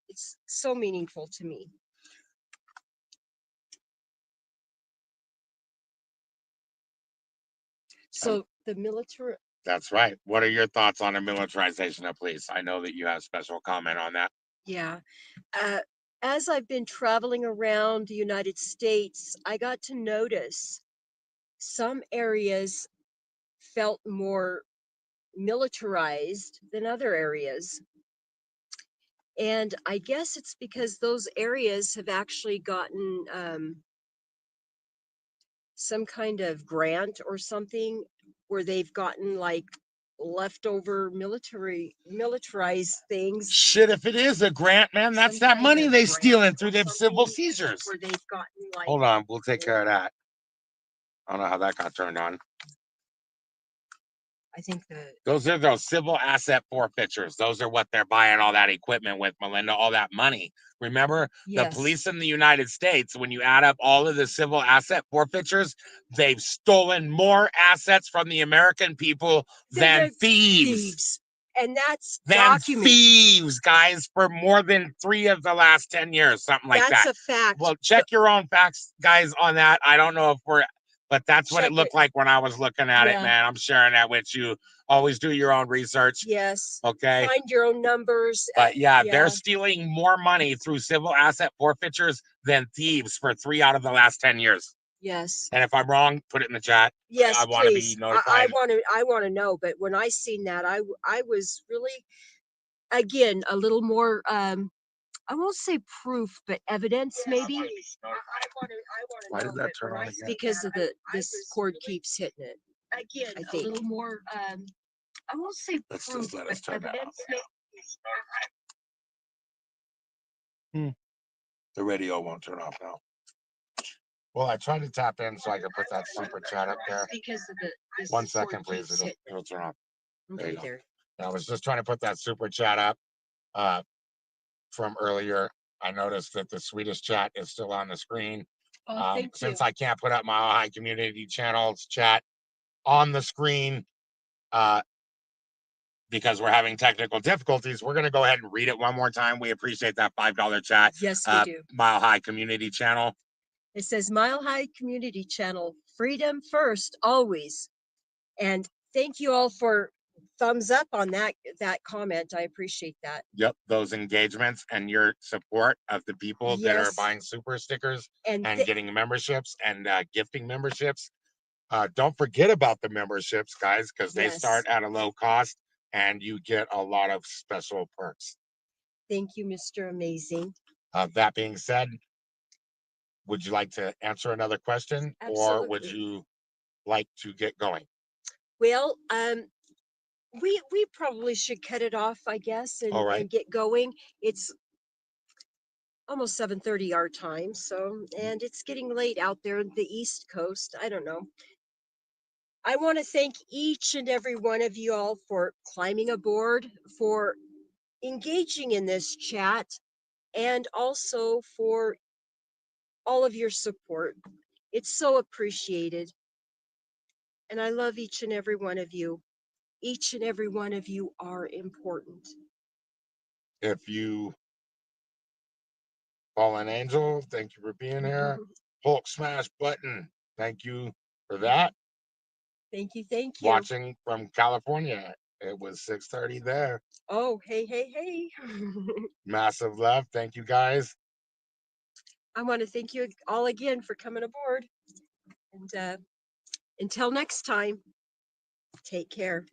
Speaker 1: It's so meaningful to me. So the military.
Speaker 2: That's right. What are your thoughts on the militarization of police? I know that you have special comment on that.
Speaker 1: Yeah. Uh, as I've been traveling around the United States, I got to notice some areas felt more militarized than other areas. And I guess it's because those areas have actually gotten some kind of grant or something where they've gotten like leftover militarized things.
Speaker 2: Shit, if it is a grant, man, that's
Speaker 1: Some
Speaker 2: that
Speaker 1: kind
Speaker 2: money
Speaker 1: of
Speaker 2: they
Speaker 1: grant
Speaker 2: stealing
Speaker 1: or
Speaker 2: through them
Speaker 1: something
Speaker 2: civil seizures.
Speaker 1: where they've gotten like,
Speaker 2: Hold on, we'll take care of that. I don't know how that got turned on.
Speaker 1: I think
Speaker 2: Those are those civil asset forfeitures. Those are what they're buying all that equipment with, Melinda, all that money. Remember, the
Speaker 1: yes,
Speaker 2: police in the United States, when you add up all of the civil asset forfeitures, they've stolen more assets from the American people than
Speaker 1: they're
Speaker 2: thieves.
Speaker 1: and that's
Speaker 2: Than
Speaker 1: documented.
Speaker 2: thieves, guys, for more than 3 of the last 10 years, something like
Speaker 1: That's
Speaker 2: that.
Speaker 1: a fact.
Speaker 2: Well, check your own facts, guys, on that. I don't know if we're, but that's what it
Speaker 1: Check
Speaker 2: looked
Speaker 1: it.
Speaker 2: like when I was looking at it,
Speaker 1: Yeah.
Speaker 2: man. I'm sharing that with you. Always do your own research.
Speaker 1: Yes.
Speaker 2: Okay.
Speaker 1: Find your own numbers.
Speaker 2: But yeah, they're stealing more money through civil asset forfeitures than thieves for 3 out of the last 10 years.
Speaker 1: Yes.
Speaker 2: And if I'm wrong, put it in the chat.
Speaker 1: Yes,
Speaker 2: I want to be
Speaker 1: please.
Speaker 2: notified.
Speaker 1: I want to know. But when I seen that, I was really, again, a little more. I won't say proof, but evidence maybe. I want to.
Speaker 2: Why did that turn on again?
Speaker 1: Because of this cord keeps hitting it. Again, I think. A little more. I won't say
Speaker 2: Let's
Speaker 1: proof,
Speaker 2: just let
Speaker 1: but
Speaker 2: us turn that
Speaker 1: evidence
Speaker 2: off. The radio won't turn off now. Well, I tried to tap in so I could put that super chat up there.
Speaker 1: Because of this
Speaker 2: 1 second, please. It'll turn off. There you go. I was just trying to put that super chat up from earlier. I noticed that the Swedish chat is still on the screen.
Speaker 1: Oh, thank you.
Speaker 2: Since I can't put up my high community channel's chat on the screen because we're having technical difficulties, we're going to go ahead and read it one more time. We appreciate that $5 chat.
Speaker 1: Yes, we do.
Speaker 2: Mile High Community Channel.
Speaker 1: It says Mile High Community Channel, freedom first, always. And thank you all for thumbs up on that comment. I appreciate that.
Speaker 2: Yep, those engagements and your support of the people that are
Speaker 1: Yes.
Speaker 2: buying super stickers and
Speaker 1: And
Speaker 2: getting memberships and gifting memberships. Don't forget about the memberships, guys, because they
Speaker 1: Yes.
Speaker 2: start at a low cost and you get a lot of special perks.
Speaker 1: Thank you, Mr. Amazing.
Speaker 2: That being said, would you like to answer another question? Or would
Speaker 1: Absolutely.
Speaker 2: you like to get going?
Speaker 1: Well, we probably should cut it off, I guess,
Speaker 2: All right.
Speaker 1: and get going. It's almost 7:30 our time, so, and it's getting late out there in the East Coast. I don't know. I want to thank each and every one of you all for climbing aboard, for engaging in this chat, and also for all of your support. It's so appreciated. And I love each and every one of you. Each and every one of you are important.
Speaker 2: If you Fallen Angel, thank you for being here. Hulk Smash Button, thank you for that.
Speaker 1: Thank you. Thank you.
Speaker 2: Watching from California. It was 6:30 there.
Speaker 1: Oh, hey, hey, hey.
Speaker 2: Massive love. Thank you, guys.
Speaker 1: I want to thank you all again for coming aboard. And until next time, take care.